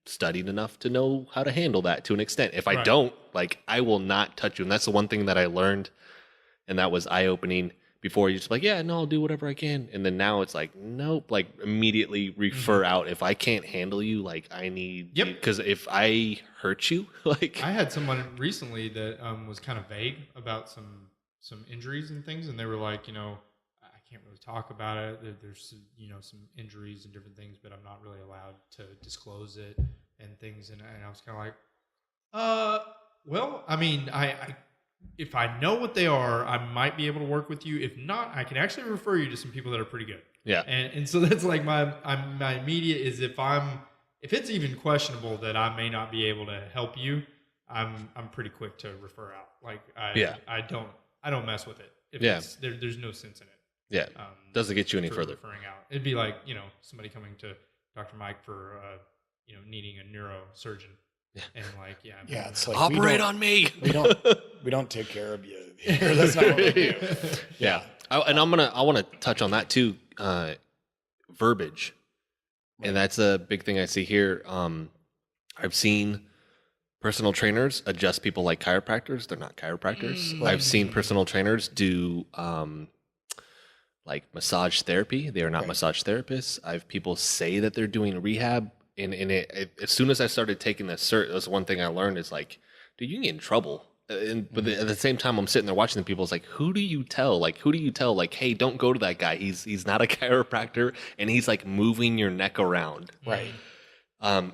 studied enough to know how to handle that to an extent. If I don't, like, I will not touch you. And that's the one thing that I learned. And that was eye-opening. Before you're just like, yeah, no, I'll do whatever I can. And then now it's like, nope, like immediately refer out. If I can't handle you, like I need, because if I hurt you, like. I had someone recently that was kind of vague about some injuries and things. And they were like, I can't really talk about it. There's, some injuries and different things, but I'm not really allowed to disclose it and things. And I was kind of like, well, I mean, I if I know what they are, I might be able to work with you. If not, I can actually refer you to some people that are pretty good. Yeah. And so that's like my immediate is if it's even questionable that I may not be able to help you, I'm pretty quick to refer out. Like I don't mess with it. If there's no sense in it. Yeah. Doesn't get you any further. Referring out. It'd be like, somebody coming to Dr. Mike for needing a neurosurgeon. And like, it's like operate on me. We don't take care of you here. That's not what we do. Yeah. I want to touch on that too. Verbiage. Right. And that's a big thing I see here. I've seen personal trainers adjust people like chiropractors. They're not chiropractors. I've seen personal trainers do like massage therapy. They are not massage therapists. I've people say that they're doing rehab. And as soon as I started taking the cert, that's one thing I learned is like, dude, you can get in trouble. But at the same time, I'm sitting there watching the people. It's like, who do you tell? Like, hey, don't go to that guy. He's not a chiropractor, and he's like moving your neck around. Right.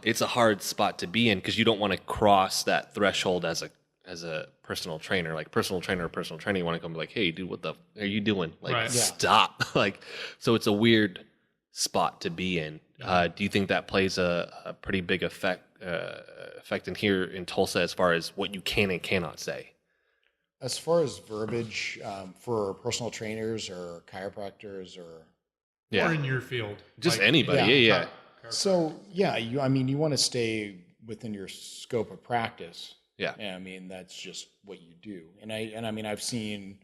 It's a hard spot to be in because you don't want to cross that threshold as a personal trainer. Like personal trainer or personal trainer, you want to come be like, hey, dude, what the are you doing? Like, stop. Like, so it's a weird spot to be in. Do you think that plays a pretty big effect in here in Tulsa as far as what you can and cannot say? As far as verbiage for personal trainers or chiropractors or in your field, just like, anybody, So you want to stay within your scope of practice. Yeah, I mean that's just what you do, and I mean I've seen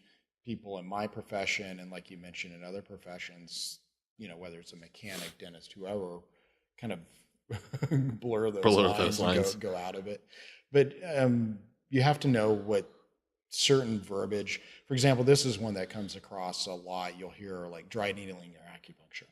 people in my profession and like you mentioned in other professions. Whether it's a mechanic, dentist, whoever, kind of blur those lines and go out of it. But you have to know what certain verbiage, for example, this is one that comes across a lot. You'll hear like dry needling or acupuncture.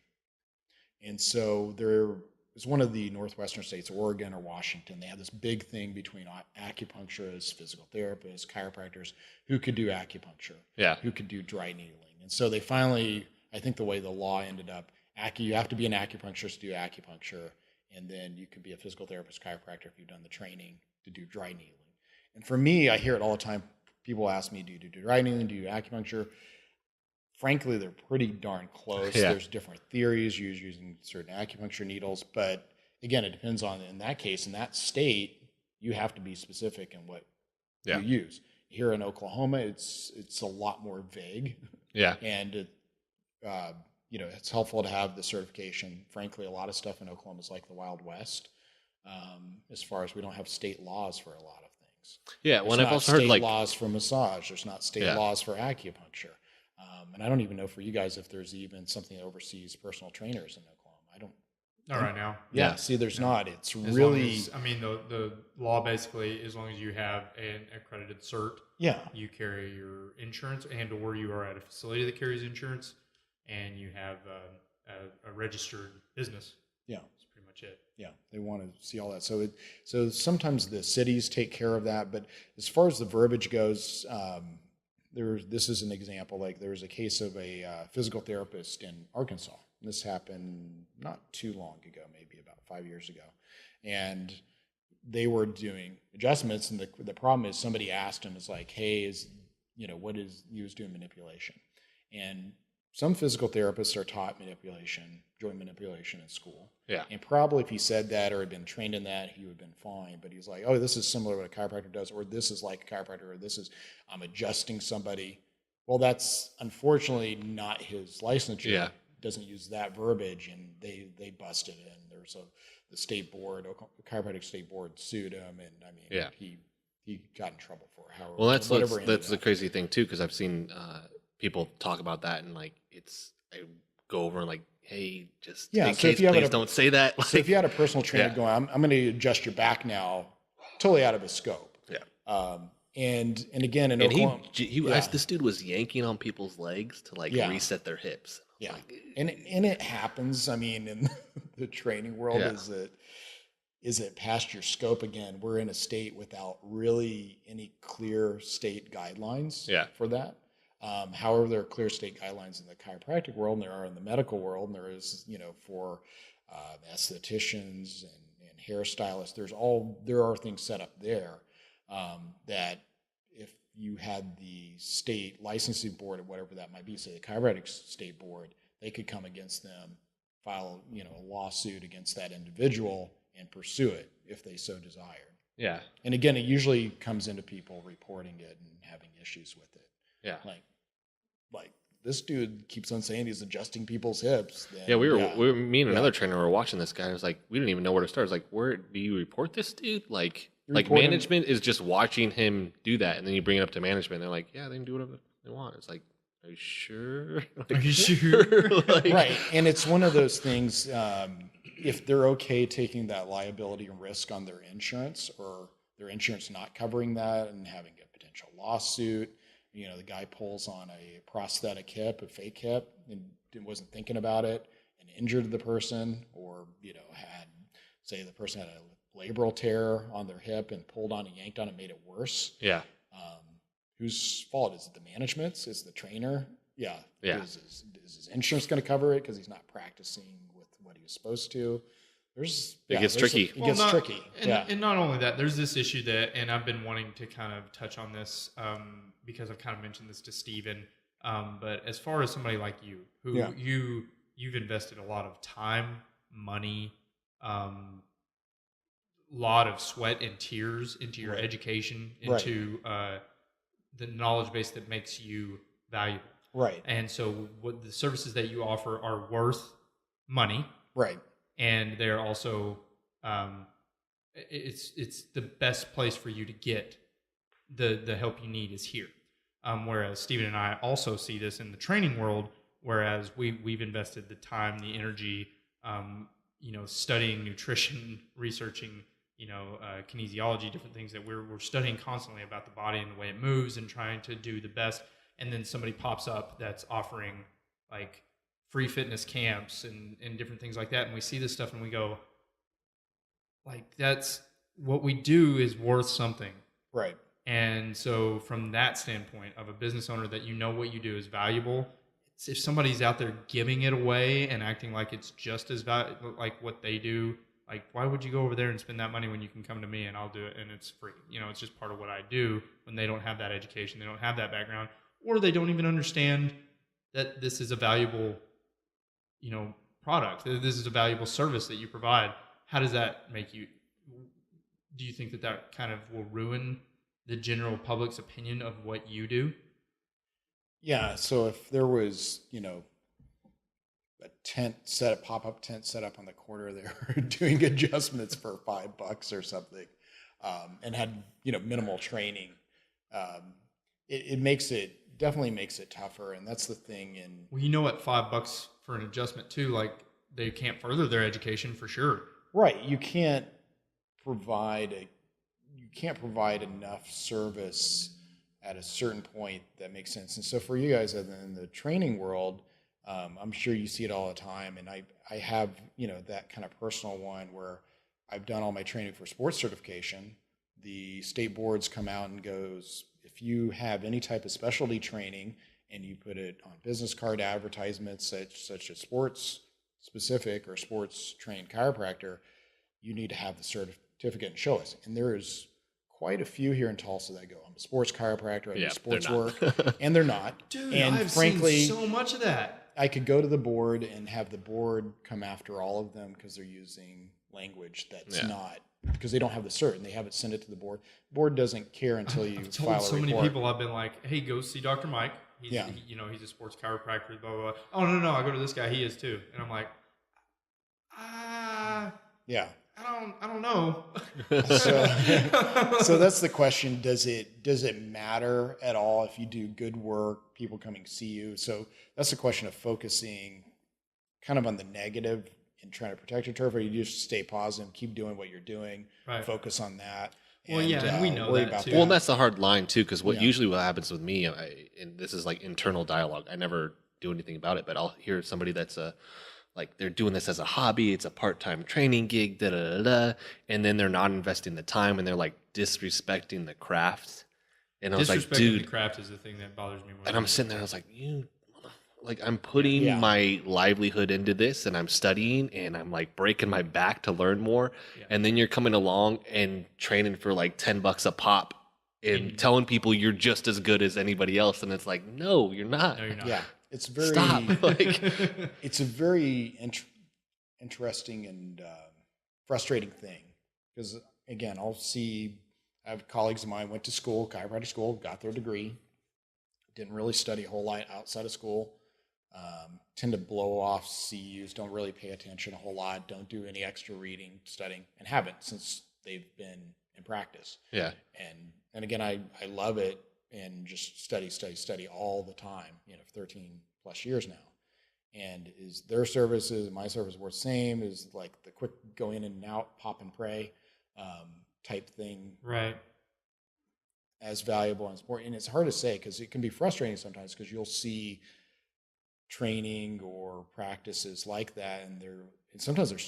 And so there is one of the northwestern states, Oregon or Washington, they have this big thing between acupuncturists, physical therapists, chiropractors, who could do acupuncture, who could do dry needling. And so they finally... I think the way the law ended up, you have to be an acupuncturist to do acupuncture, and then you could be a physical therapist, chiropractor if you've done the training to do dry needling. And for me, I hear it all the time. People ask me, do you do dry needling, do you do acupuncture? Frankly, they're pretty darn close. Yeah. There's different theories using certain acupuncture needles, but again, it depends on, in that case, in that state, you have to be specific in what you use. Here in Oklahoma, it's a lot more vague. Yeah. And it's helpful to have the certification. Frankly, a lot of stuff in Oklahoma is like the Wild West, as far as we don't have state laws for a lot of things. Yeah, when I've also heard state laws for massage, there's not state laws for acupuncture, and I don't even know for you guys if there's even something that oversees personal trainers in Oklahoma. Not right now. Yeah. See, there's not. It's As really. long as, I mean, the law basically, as long as you have an accredited cert, Yeah. you carry your insurance, and or you are at a facility that carries insurance, and you have a registered business. Yeah. That's pretty much it. Yeah, they want to see all that. So sometimes the cities take care of that. But as far as the verbiage goes, this is an example. Like there was a case of a physical therapist in Arkansas. This happened not too long ago, maybe about 5 years ago, and they were doing adjustments. And the problem is somebody asked him, is like, hey, he was doing manipulation, and some physical therapists are taught manipulation, joint manipulation in school. Yeah. And probably if he said that or had been trained in that, he would have been fine. But he's like, oh, this is similar to what a chiropractor does, or this is like a chiropractor, or this is I'm adjusting somebody. Well, that's unfortunately not his licensure. Yeah. Doesn't use that verbiage, and they busted in. There's the state board, chiropractic state board sued him, and I mean, he got in trouble for how. Well, that's the crazy thing too, because I've seen people talk about that, and like I go over and like, hey, just in case, please don't say that. Like, so if you had a personal trainer going, I'm going to adjust your back now, totally out of his scope. Yeah. And again, in Oklahoma, this dude was yanking on people's legs to like reset their hips. Yeah, like, and it happens. I mean, in the training world, is it past your scope again? We're in a state without really any clear state guidelines for that. However, there are clear state guidelines in the chiropractic world, and there are in the medical world, and there is, for estheticians and hairstylists. There are things set up there that if you had the state licensing board or whatever that might be, say the chiropractic state board, they could come against them, file a lawsuit against that individual and pursue it if they so desired. Yeah. And again, it usually comes into people reporting it and having issues with it. Yeah. Like this dude keeps on saying he's adjusting people's hips. Then, me and another trainer were watching this guy. I was like, we didn't even know where to start. I was like, where do you report this dude? Like management is just watching him do that, and then you bring it up to management. And they're like, yeah, they can do whatever they want. It's like, are you sure? Like, are you sure? Right. And it's one of those things. If they're okay taking that liability and risk on their insurance, or their insurance not covering that and having a potential lawsuit, the guy pulls on a prosthetic hip, a fake hip, and wasn't thinking about it and injured the person, or, say the person had a labral tear on their hip and pulled on and yanked on it, made it worse. Yeah. Whose fault? Is it the management's? Is the trainer? Yeah. Yeah. Is his insurance going to cover it because he's not practicing with what he was supposed to? It gets tricky. It gets tricky. And not only that, there's this issue that, and I've been wanting to kind of touch on this because I've kind of mentioned this to Steven. But as far as somebody like you, who you've invested a lot of time, money, lot of sweat and tears into your education, into the knowledge base that makes you valuable. Right. And so what the services that you offer are worth money. Right. And they're also, it's the best place for you to get the help you need is here. Whereas Steven and I also see this in the training world, whereas we've invested the time, the energy, studying nutrition, researching, kinesiology, different things that we're studying constantly about the body and the way it moves and trying to do the best. And then somebody pops up that's offering like free fitness camps and different things like that. And we see this stuff and we go, like, that's what we do is worth something. Right. And so from that standpoint of a business owner that what you do is valuable, if somebody's out there giving it away and acting like it's just as valuable, like what they do, like, why would you go over there and spend that money when you can come to me and I'll do it and it's free? It's just part of what I do when they don't have that education, they don't have that background, or they don't even understand that this is a valuable, product. This is a valuable service that you provide. How does that make you? Do you think that kind of will ruin the general public's opinion of what you do? Yeah. So if there was, a pop-up tent set up on the corner there doing adjustments for $5 or something, and had, minimal training, it definitely makes it tougher. And that's the thing. Well, at $5 for an adjustment too, like they can't further their education for sure. Right. You can't provide enough service at a certain point that makes sense. And so for you guys in the training world, I'm sure you see it all the time. And I have, that kind of personal one where I've done all my training for sports certification. The state boards come out and goes, if you have any type of specialty training and you put it on business card advertisements such as sports specific or sports trained chiropractor, you need to have the certificate and show us. And there is quite a few here in Tulsa that go, I'm a sports chiropractor, I do sports work, and they're not. Dude, and I've frankly, seen so much of that. I could go to the board and have the board come after all of them because they're using language that's not, because they don't have the cert and they haven't sent it to the board. Board doesn't care until you I've file told so a report. many people, I've been like, hey, go see Dr. Mike. He's a sports chiropractor, blah, blah, blah. Oh, no, I go to this guy. He is too. And I'm like, yeah. I don't know. So that's the question. Does it matter at all if you do good work, people coming to see you? So that's the question of focusing kind of on the negative and trying to protect your turf, or you just stay positive, keep doing what you're doing, focus on that. Well, and we know that too. Well, and that's the hard line too, because what happens with me, and this is like internal dialogue. I never do anything about it, but I'll hear somebody that's like they're doing this as a hobby, it's a part-time training gig, and then they're not investing the time, and they're like disrespecting the craft. And I was like, dude, the craft is the thing that bothers me more. And I'm sitting there, I was like, I'm putting my livelihood into this, and I'm studying, and I'm like breaking my back to learn more. Yeah. And then you're coming along and training for like $10 a pop and telling people you're just as good as anybody else. And it's like, no, you're not. No, you're not. Yeah. It's very, stop. It's a very interesting and frustrating thing. Because again, I have colleagues of mine went to school, chiropractic school, got their degree, didn't really study a whole lot outside of school, tend to blow off CUs, don't really pay attention a whole lot, don't do any extra reading, studying, and haven't since they've been in practice. Yeah. And again, I love it and just study all the time, 13 plus years now. And is their services, my service worth the same? Is like the quick go in and out, pop and pray type thing. Right. As valuable and important. And it's hard to say because it can be frustrating sometimes because you'll see training or practices like that and sometimes they're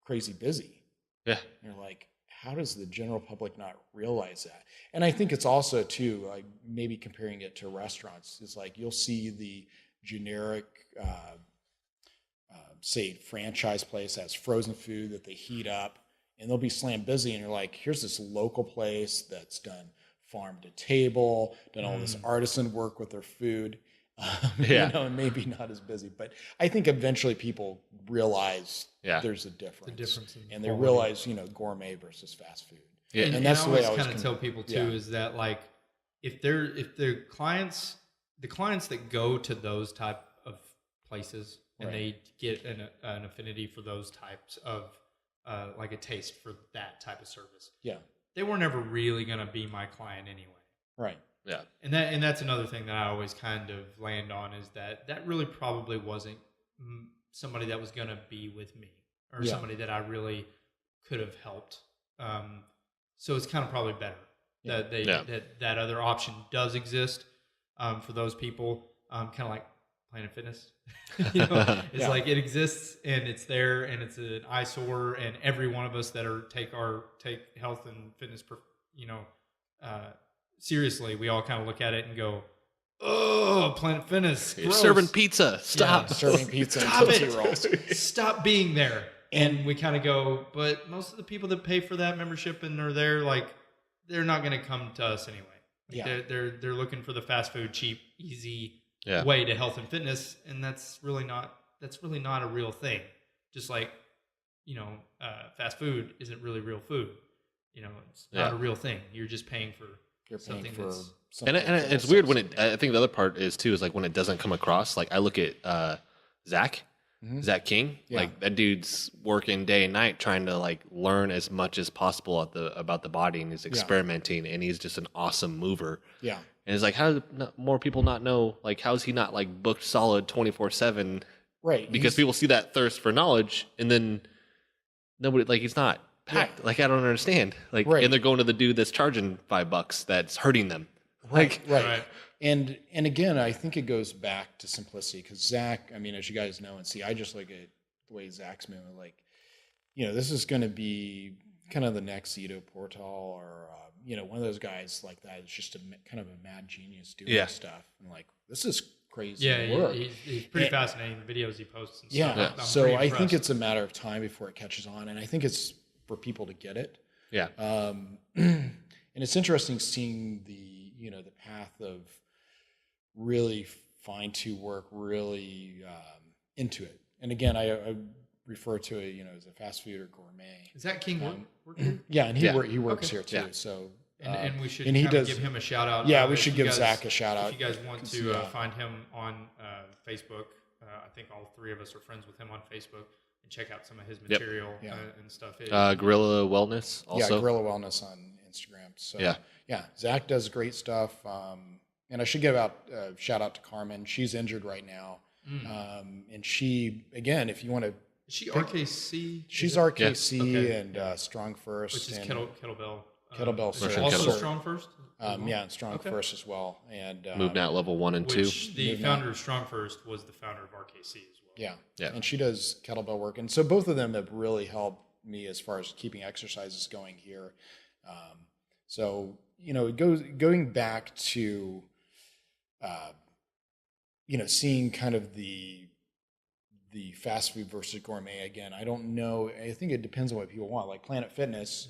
crazy busy. Yeah. And you're like, how does the general public not realize that? And I think it's also too, like maybe comparing it to restaurants, it's like you'll see the generic, say franchise place that has frozen food that they heat up and they'll be slam busy. And you're like, here's this local place that's done farm to table, done all this artisan work with their food. And maybe not as busy, but I think eventually people realize there's a difference. And they realize, gourmet versus fast food. Yeah. And that's the way I always kind of tell people too, is that like, if the clients that go to those type of places and they get an affinity for those types of, like a taste for that type of service. Yeah. They were never really going to be my client anyway. Right. Yeah. And that's another thing that I always kind of land on is that really probably wasn't somebody that was going to be with me or somebody that I really could have helped. So it's kind of probably better that other option does exist for those people, kind of like Planet Fitness. It's like it exists and it's there and it's an eyesore, and every one of us that take health and fitness, seriously, we all kind of look at it and go, "Oh, Planet Fitness, you're serving pizza. Stop serving pizza. Stop it. Rolls. Stop being there." And we kind of go, but most of the people that pay for that membership and are there, like, they're not going to come to us anyway. Like they're looking for the fast food, cheap, easy way to health and fitness, and that's really not a real thing. Just like, fast food isn't really real food. It's not a real thing. You're just paying for something that's... And it's weird when I think the other part is too, is like when it doesn't come across. Like I look at Zach King, like that dude's working day and night trying to like learn as much as possible about the body, and he's experimenting, and he's just an awesome mover. Yeah. And it's like, how do more people not know? Like, how is he not like booked solid 24/7 Right. because people see that thirst for knowledge, and then nobody, like, it's not packed. Like, I don't understand. Like, Right. and they're going to the dude that's charging $5 that's hurting them. Like, Right. And again, I think it goes back to simplicity, because Zach, I mean, as you guys know and see, I just look at the way Zach's moving. Like, this is going to be kind of the next Zito Portal, or one of those guys like that. It's just kind of a mad genius doing stuff. And like, this is crazy work. He's pretty fascinating, the videos he posts and yeah. stuff. I'm So pretty I think impressed. it's a matter of time before it catches on, and I think it's for people to get it. yeah. And it's interesting seeing the the path of really fine-tune work, really into it. And again, I refer to it, as a fast food or gourmet. Is that King work here? Yeah, and he works here too. Yeah. So And we should and he kind of does, give him a shout out. Yeah, we if should you give guys- Zach a shout out. If you guys want to find him on Facebook, I think all three of us are friends with him on Facebook, and check out some of his material and stuff. Gorilla Wellness also. Yeah, Gorilla Wellness on Instagram. So yeah, Zach does great stuff. And I should give out shout out to Carmen. She's injured right now, and she, again, if you want to, Is she RKC? she's RKC Yeah. Okay. and Strong First, Which is and kettlebell. Kettlebell is First. she also Kettlebell. Strong First. yeah, and Strong Okay. First as well. And Moved out level 1 and 2. Which the founder of Strong First was the founder of RKC as well. Yeah, and she does kettlebell work, and so both of them have really helped me as far as keeping exercises going here. So going back to seeing kind of the fast food versus gourmet again. I don't know. I think it depends on what people want. Like Planet Fitness.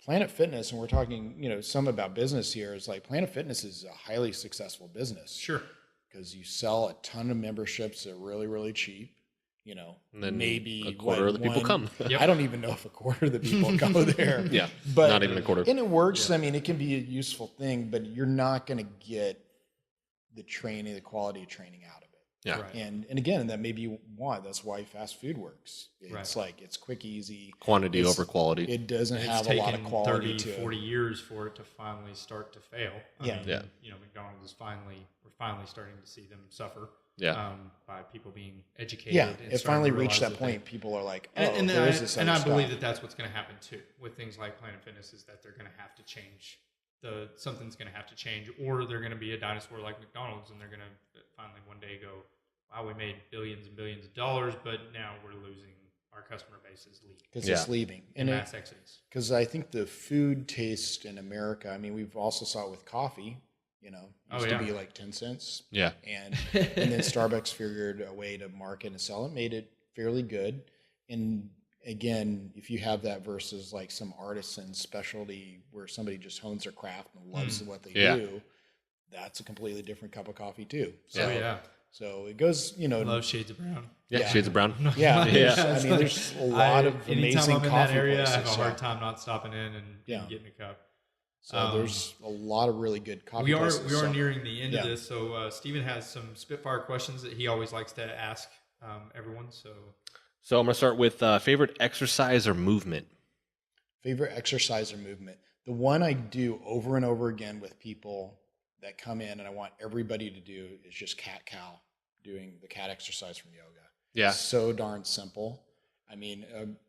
Planet Fitness, and we're talking, some about business here, is like Planet Fitness is a highly successful business. Sure. Because you sell a ton of memberships that are really, really cheap. And then maybe a quarter of the people come. Yep. I don't even know if a quarter of the people go there. Yeah, but not even a quarter. And it works. I mean, it can be a useful thing, but you're not going to get the training, the quality of training out of it. Yeah. Right. And again, that may be why. That's why fast food works. It's like, it's quick, easy. Quantity over quality. It doesn't It's have a lot of taken quality 30, to 40 years for it to finally start to fail. I mean, Yeah. McDonald's we're finally starting to see them suffer. Yeah. By people being educated. Yeah, and it starting finally to reached realize that point. People are like, oh, and there is this other I believe stuff. that's what's going to happen too with things like Planet Fitness, is that they're going to have to change. Something's going to have to change, or they're going to be a dinosaur like McDonald's, and they're going to finally one day go, wow, we made billions and billions of dollars, but now we're losing, our customer base is leaving. Because it's leaving. And mass exodus. Because I think the food taste in America, I mean, we've also saw it with coffee, used to be like 10 cents. Yeah. And then Starbucks figured a way to market and sell it, made it fairly good. And again, if you have that versus like some artisan specialty where somebody just hones their craft and loves what they do, that's a completely different cup of coffee too. So, So it goes, Love shades of brown. Yeah, shades of brown. Yeah. I mean, there's a lot of amazing anytime I'm in coffee that area, places. I have a hard time not stopping in and getting a cup. So there's a lot of really good coffee We are places. nearing the end of this, so Stephen has some spitfire questions that he always likes to ask everyone. So I'm going to start with favorite exercise or movement. Favorite exercise or movement. The one I do over and over again with people that come in and I want everybody to do is just cat-cow, doing the cat exercise from yoga. Yeah. It's so darn simple. I mean,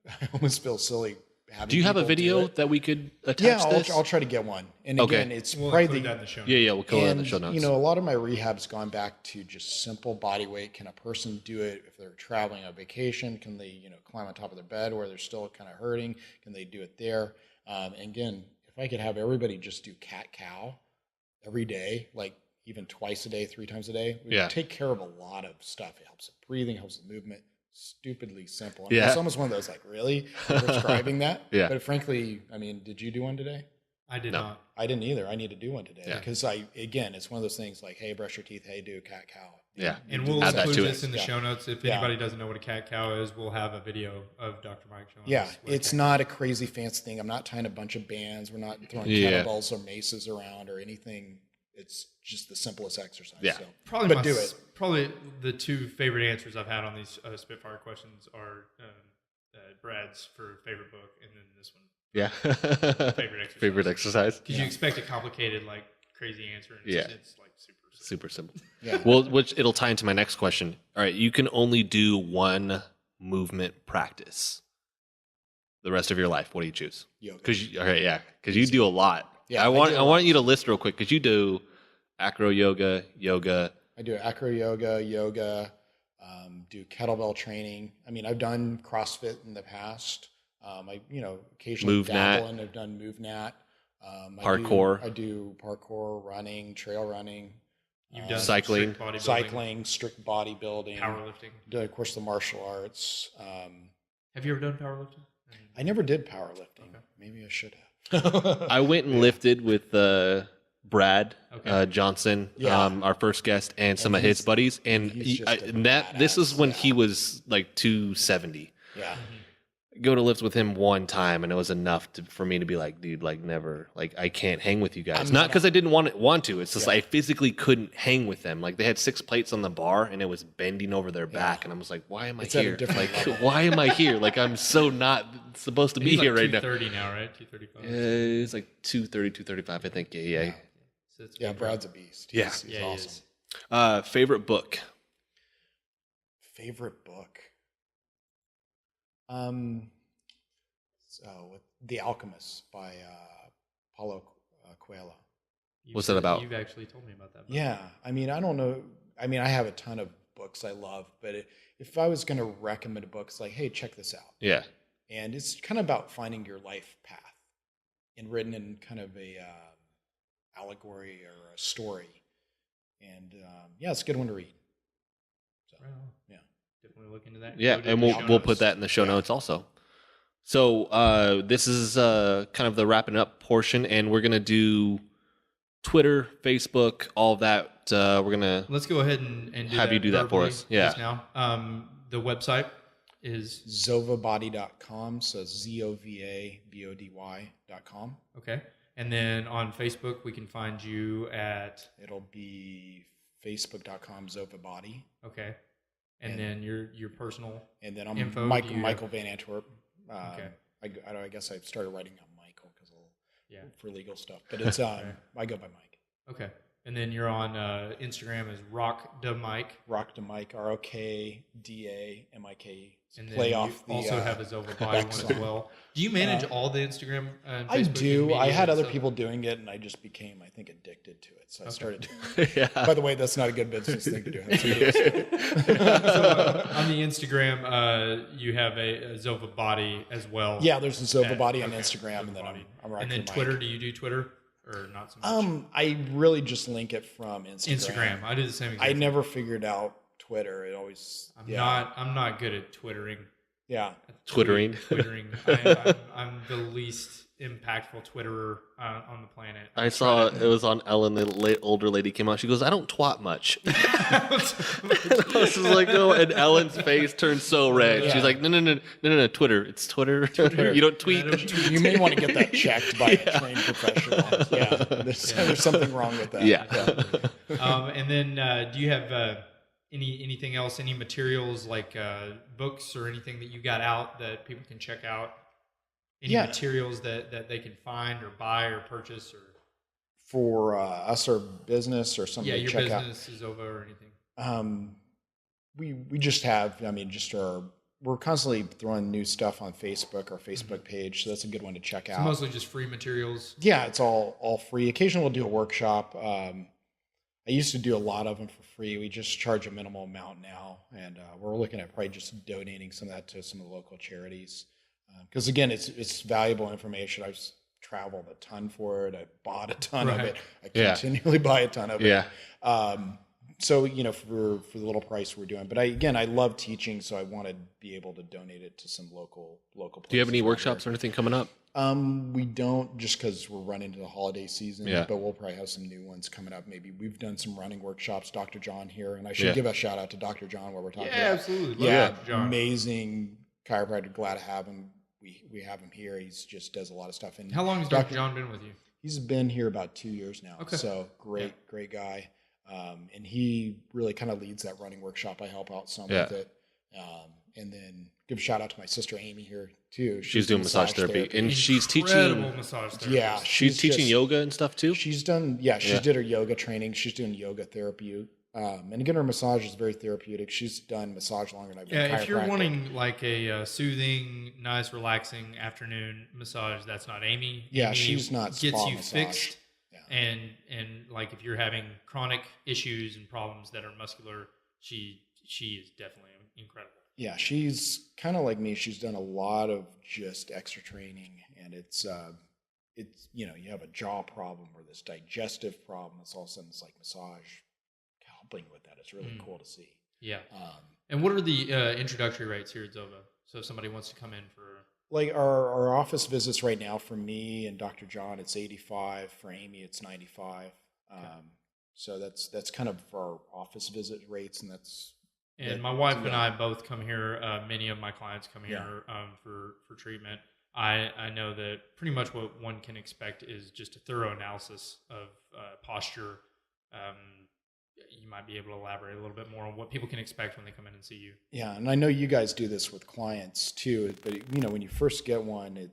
I almost feel silly having Do you have a people do video it. that we could attach Yeah, this? I'll try to get one. And Okay. again, it's We'll probably include that in the show notes. Yeah, we'll call it in the and, show notes. a lot of my rehab's gone back to just simple body weight. Can a person do it if they're traveling on vacation? Can they, climb on top of their bed where they're still kind of hurting? Can they do it there? And again, if I could have everybody just do cat-cow every day, like even twice a day, 3 times a day, we would take care of a lot of stuff. It helps with breathing, helps with movement. Stupidly simple. And it's almost one of those like, really? You're prescribing that? Yeah. But frankly, I mean, did you do one today? I did not. I didn't either. I need to do one today because it's one of those things like, hey, brush your teeth. Hey, do a cat-cow. Yeah. And we'll Add that include to this it. in the show notes. If anybody doesn't know what a cat-cow is, we'll have a video of Dr. Mike showing Yeah, us what it's not a crazy fancy thing. I'm not tying a bunch of bands. We're not throwing kettlebells or maces around or anything. It's just the simplest exercise. Yeah. So. Probably do it. Probably the 2 favorite answers I've had on these Spitfire questions are Brad's for favorite book and then this one. Yeah. Favorite exercise. Favorite exercise. Because you expect a complicated, like, crazy answer. And Yeah. it's like Super simple. Yeah. Well, which it'll tie into my next question. All right, you can only do one movement practice the rest of your life. What do you choose? Yoga. Because you do a lot. Yeah, I I want do a I lot. want you to list real quick because you do acro yoga. I do acro yoga, do kettlebell training. I mean, I've done CrossFit in the past. I occasionally Move dabble nat. and I've done move nat. Parkour. I do parkour, running, trail running. You've done Cycling. strict bodybuilding, Cycling, strict bodybuilding, powerlifting. done, of course, the martial arts. Have you ever done powerlifting? I never did powerlifting. Okay. Maybe I should have. I went and lifted with Brad Okay. Johnson, Yeah. our first guest, and some of he's- his buddies. And he's just a this is when badass, he was like 270. Yeah. Go to lift with him one time, and it was enough for me to be like, dude, like never, like I can't hang with you guys. Not because I didn't want to. It's just I physically couldn't hang with them. Like they had 6 plates on the bar, and it was bending over their back, and I was like, why am I It's at a here? different Like, level. why am I here? Like I'm so not supposed to be He's here like right now. 230 now, right? 235. It's like 230, 235, I think. Yeah. So it's Yeah, big. Brad's a beast. Yeah. He's Yeah, he awesome. is. Favorite book? Favorite book? So The Alchemist by Paulo Coelho. What's that about? You've actually told me about that. Yeah, I mean, I don't know. I mean, I have a ton of books I love, but if I was going to recommend a book, it's like, hey, check this out. Yeah. And it's kind of about finding your life path, and written in kind of a allegory or a story. And yeah, it's a good one to read. So, Right on. yeah. Definitely look into that. Yeah, Go to and the we'll show put notes. that in the show notes also. So this is kind of the wrapping up portion, and we're gonna do Twitter, Facebook, all of that. We're gonna Let's go ahead and do have you do that for verbally us. Yeah. just now. The website is Zovabody.com, so ZOVABODY.com. okay. And then on Facebook, we can find you at It'll be facebook.com Zovabody. okay. And then your personal. And then I'm Info, Michael, do you Michael Van Antwerp. Okay. I guess I started writing out Michael Yeah. for legal stuff, but it's I go by Mike. Okay. And then you're on Instagram as Rock Da Mike. Rock to Mike, ROKDAMIK. And then Play you off the also have a Zova Body one as background. well. Do you manage all the Instagram? And I Facebook do. and I media had and other stuff? people doing it, and I just became, I think, addicted to it. So I Okay. started. yeah. By the way, that's not a good business thing to do. That's On the Instagram, you have a Zova Body as well. yeah, there's a Zova That- Body on okay, Instagram, Zova and then Body. I'm rocking And then Mike. Twitter, do you do Twitter or not so much? I really just link it from Instagram. I do the same. I never figured out Twitter. It always. I'm not good at Twittering. Yeah. Twittering. Twittering. I'm the least impactful Twitterer on the planet. I saw it was on Ellen. The older lady came out. She goes, "I don't twat much." I was just like, "No," and Ellen's face turned so red. Yeah. She's like, "No, Twitter. It's Twitter. You don't tweet." You may want to get that checked by a trained professional. Yeah. There's something wrong with that. Yeah. And then, do you have anything else? Any materials like books or anything that you got out that people can check out? Any Yeah. materials that they can find or buy or purchase or For us or business or something to your check out. business is over or anything? We just have, we're constantly throwing new stuff on Facebook, our Facebook page. So that's a good one to check So out. mostly just free materials. Yeah, it's all free. Occasionally we'll do a workshop. I used to do a lot of them for free. We just charge a minimal amount now. And we're looking at probably just donating some of that to some of the local charities. Because again, it's valuable information. I've traveled a ton for it. I bought a ton of it. I continually buy a ton of it. Yeah. So, for the little price we're doing. But I love teaching, so I want to be able to donate it to some local places. Do you have any around workshops here. or anything coming up? We don't, just because we're running into the holiday season. Yeah. But we'll probably have some new ones coming up. Maybe we've done some running workshops. Dr. John here, and I should Yeah. give a shout out to Dr. John where we're talking Yeah, about. absolutely. Yeah, Love John. amazing chiropractor. Glad to have him. We have him here. He's just does a lot of stuff. And How long has Dr. John been with you? He's been here about 2 years now. Okay. So great guy. And he really kind of leads that running workshop. I help out some Yeah. with it. And then give a shout out to my sister Amy here too. She's doing massage therapy, and she's Incredible teaching. massage therapy. Yeah, She's teaching yoga and stuff too. She's done. Yeah, she did her yoga training. She's doing yoga therapy. And again, her massage is very therapeutic. She's done massage longer than I've been. Yeah, if you're wanting like a soothing, nice, relaxing afternoon massage, that's not Amy. Yeah, Amy she's not gets spa you massage. fixed. Yeah. And like if you're having chronic issues and problems that are muscular, she is definitely incredible. Yeah, she's kind of like me. She's done a lot of just extra training, and it's you have a jaw problem or this digestive problem. It's all of a sudden it's like massage helping with that. It's really cool to see. Yeah. And what are the introductory rates here at Zova? So if somebody wants to come in for like our office visits right now for me and Dr. John, it's 85. For Amy, it's 95. Okay. So that's kind of our office visit rates, and that's. And my wife and I both come here. Many of my clients come here for treatment. I know that pretty much what one can expect is just a thorough analysis of posture. You might be able to elaborate a little bit more on what people can expect when they come in and see you. Yeah, and I know you guys do this with clients too. But when you first get one,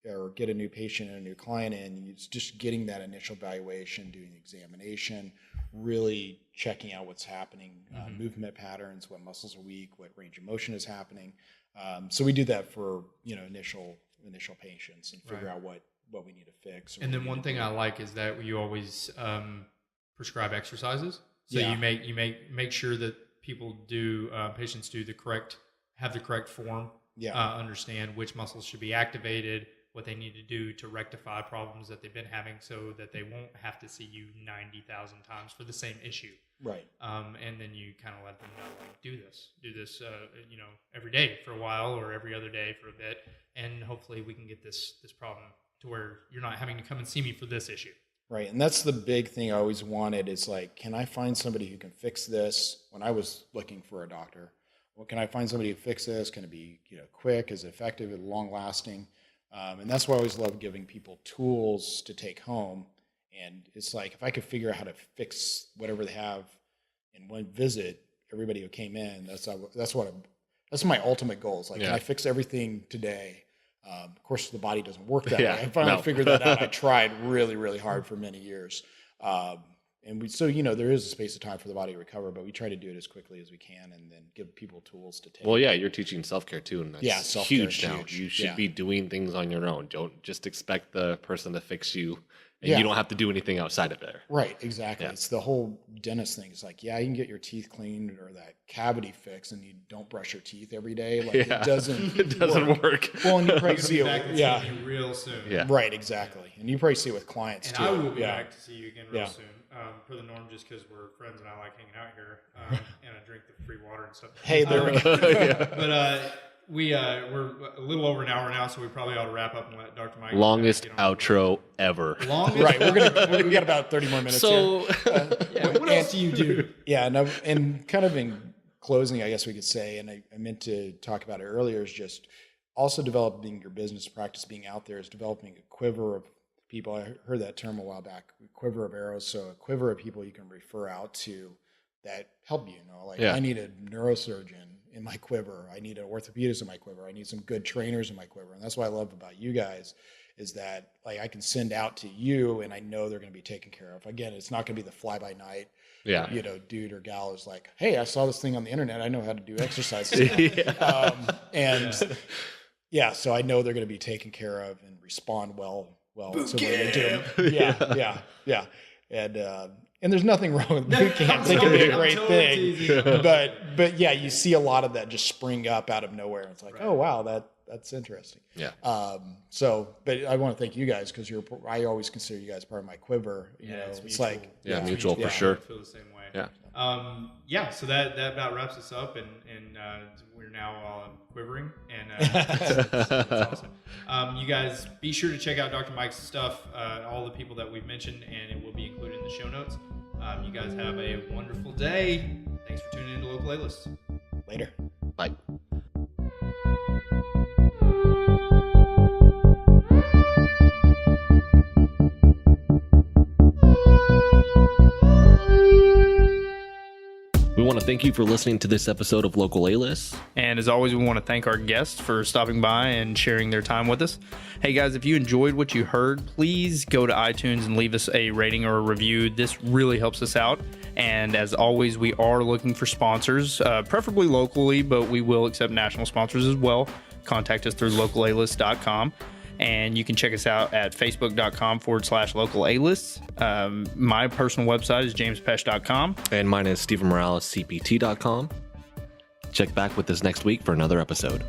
or get a new patient and a new client in, it's just getting that initial evaluation, doing the examination, really checking out what's happening, movement patterns, what muscles are weak, what range of motion is happening. So we do that for initial patients and figure out what we need to fix. And then one thing I like is that you always prescribe exercises. So you make sure that people patients have the correct form. Understand which muscles should be activated, what they need to do to rectify problems that they've been having, so that they won't have to see you 90,000 times for the same issue. Right. And then you kind of let them know, like, do this, every day for a while, or every other day for a bit, and hopefully we can get this problem to where you're not having to come and see me for this issue. Right, and that's the big thing I always wanted is like, can I find somebody who can fix this? When I was looking for a doctor, well, can I find somebody who fix this? Can it be quick? Is it effective? Is it long lasting? And that's why I always love giving people tools to take home. And it's like, if I could figure out how to fix whatever they have in one visit, everybody who came in, that's my ultimate goal. It's like, can I fix everything today? Of course, the body doesn't work that way. I finally figured that out. I tried really, really hard for many years. And there is a space of time for the body to recover, but we try to do it as quickly as we can and then give people tools to take. Well, yeah, you're teaching self-care too, and that's self-care huge now. You should be doing things on your own. Don't just expect the person to fix you, and you don't have to do anything outside of there. Right, exactly. It's the whole dentist thing. It's like, you can get your teeth cleaned or that cavity fixed, and you don't brush your teeth every day. Like, it doesn't work. Well, and you probably see it real soon. Yeah. Right, exactly. And you probably see it with clients too. And I will be back to see you again real soon. Per the norm, just because we're friends and I like hanging out here, and I drink the free water and stuff. Hey, there we go. But we're a little over an hour now, so we probably ought to wrap up and let Dr. Mike. Longest outro ever. Right, we got about 30 more minutes. So, what else do you do? Yeah, and kind of in closing, I guess we could say, and I meant to talk about it earlier, is just also developing your business practice, being out there, is developing a quiver of people. I heard that term a while back, quiver of arrows. So a quiver of people you can refer out to that help you. I need a neurosurgeon in my quiver. I need an orthopedist in my quiver. I need some good trainers in my quiver. And that's what I love about you guys, is that I can send out to you and I know they're going to be taken care of. Again, it's not going to be the fly by night. Dude or gal is like, hey, I saw this thing on the internet. I know how to do exercises. So I know they're going to be taken care of and respond well to what they do. Yeah. And there's nothing wrong with boot camp. They can be a great thing. But you see a lot of that just spring up out of nowhere. It's like, oh wow, that's interesting. Yeah. But I want to thank you guys, because I always consider you guys part of my quiver. It's like mutual for sure. I feel the same way. Yeah. So that about wraps us up, and we're now all quivering, and that's awesome. You guys be sure to check out Dr. Mike's stuff, all the people that we've mentioned, and it will be included in the show notes. You guys have a wonderful day. Thanks for tuning in to LocalALists. Later. Bye. We want to thank you for listening to this episode of Local A-List. And as always, we want to thank our guests for stopping by and sharing their time with us. Hey guys, if you enjoyed what you heard, please go to iTunes and leave us a rating or a review. This really helps us out. And as always, we are looking for sponsors, preferably locally, but we will accept national sponsors as well. Contact us through LocalALists.com. And you can check us out at Facebook.com/LocalALists. My personal website is JamesPesh.com. And mine is Stephen Morales, CPT.com. Check back with us next week for another episode.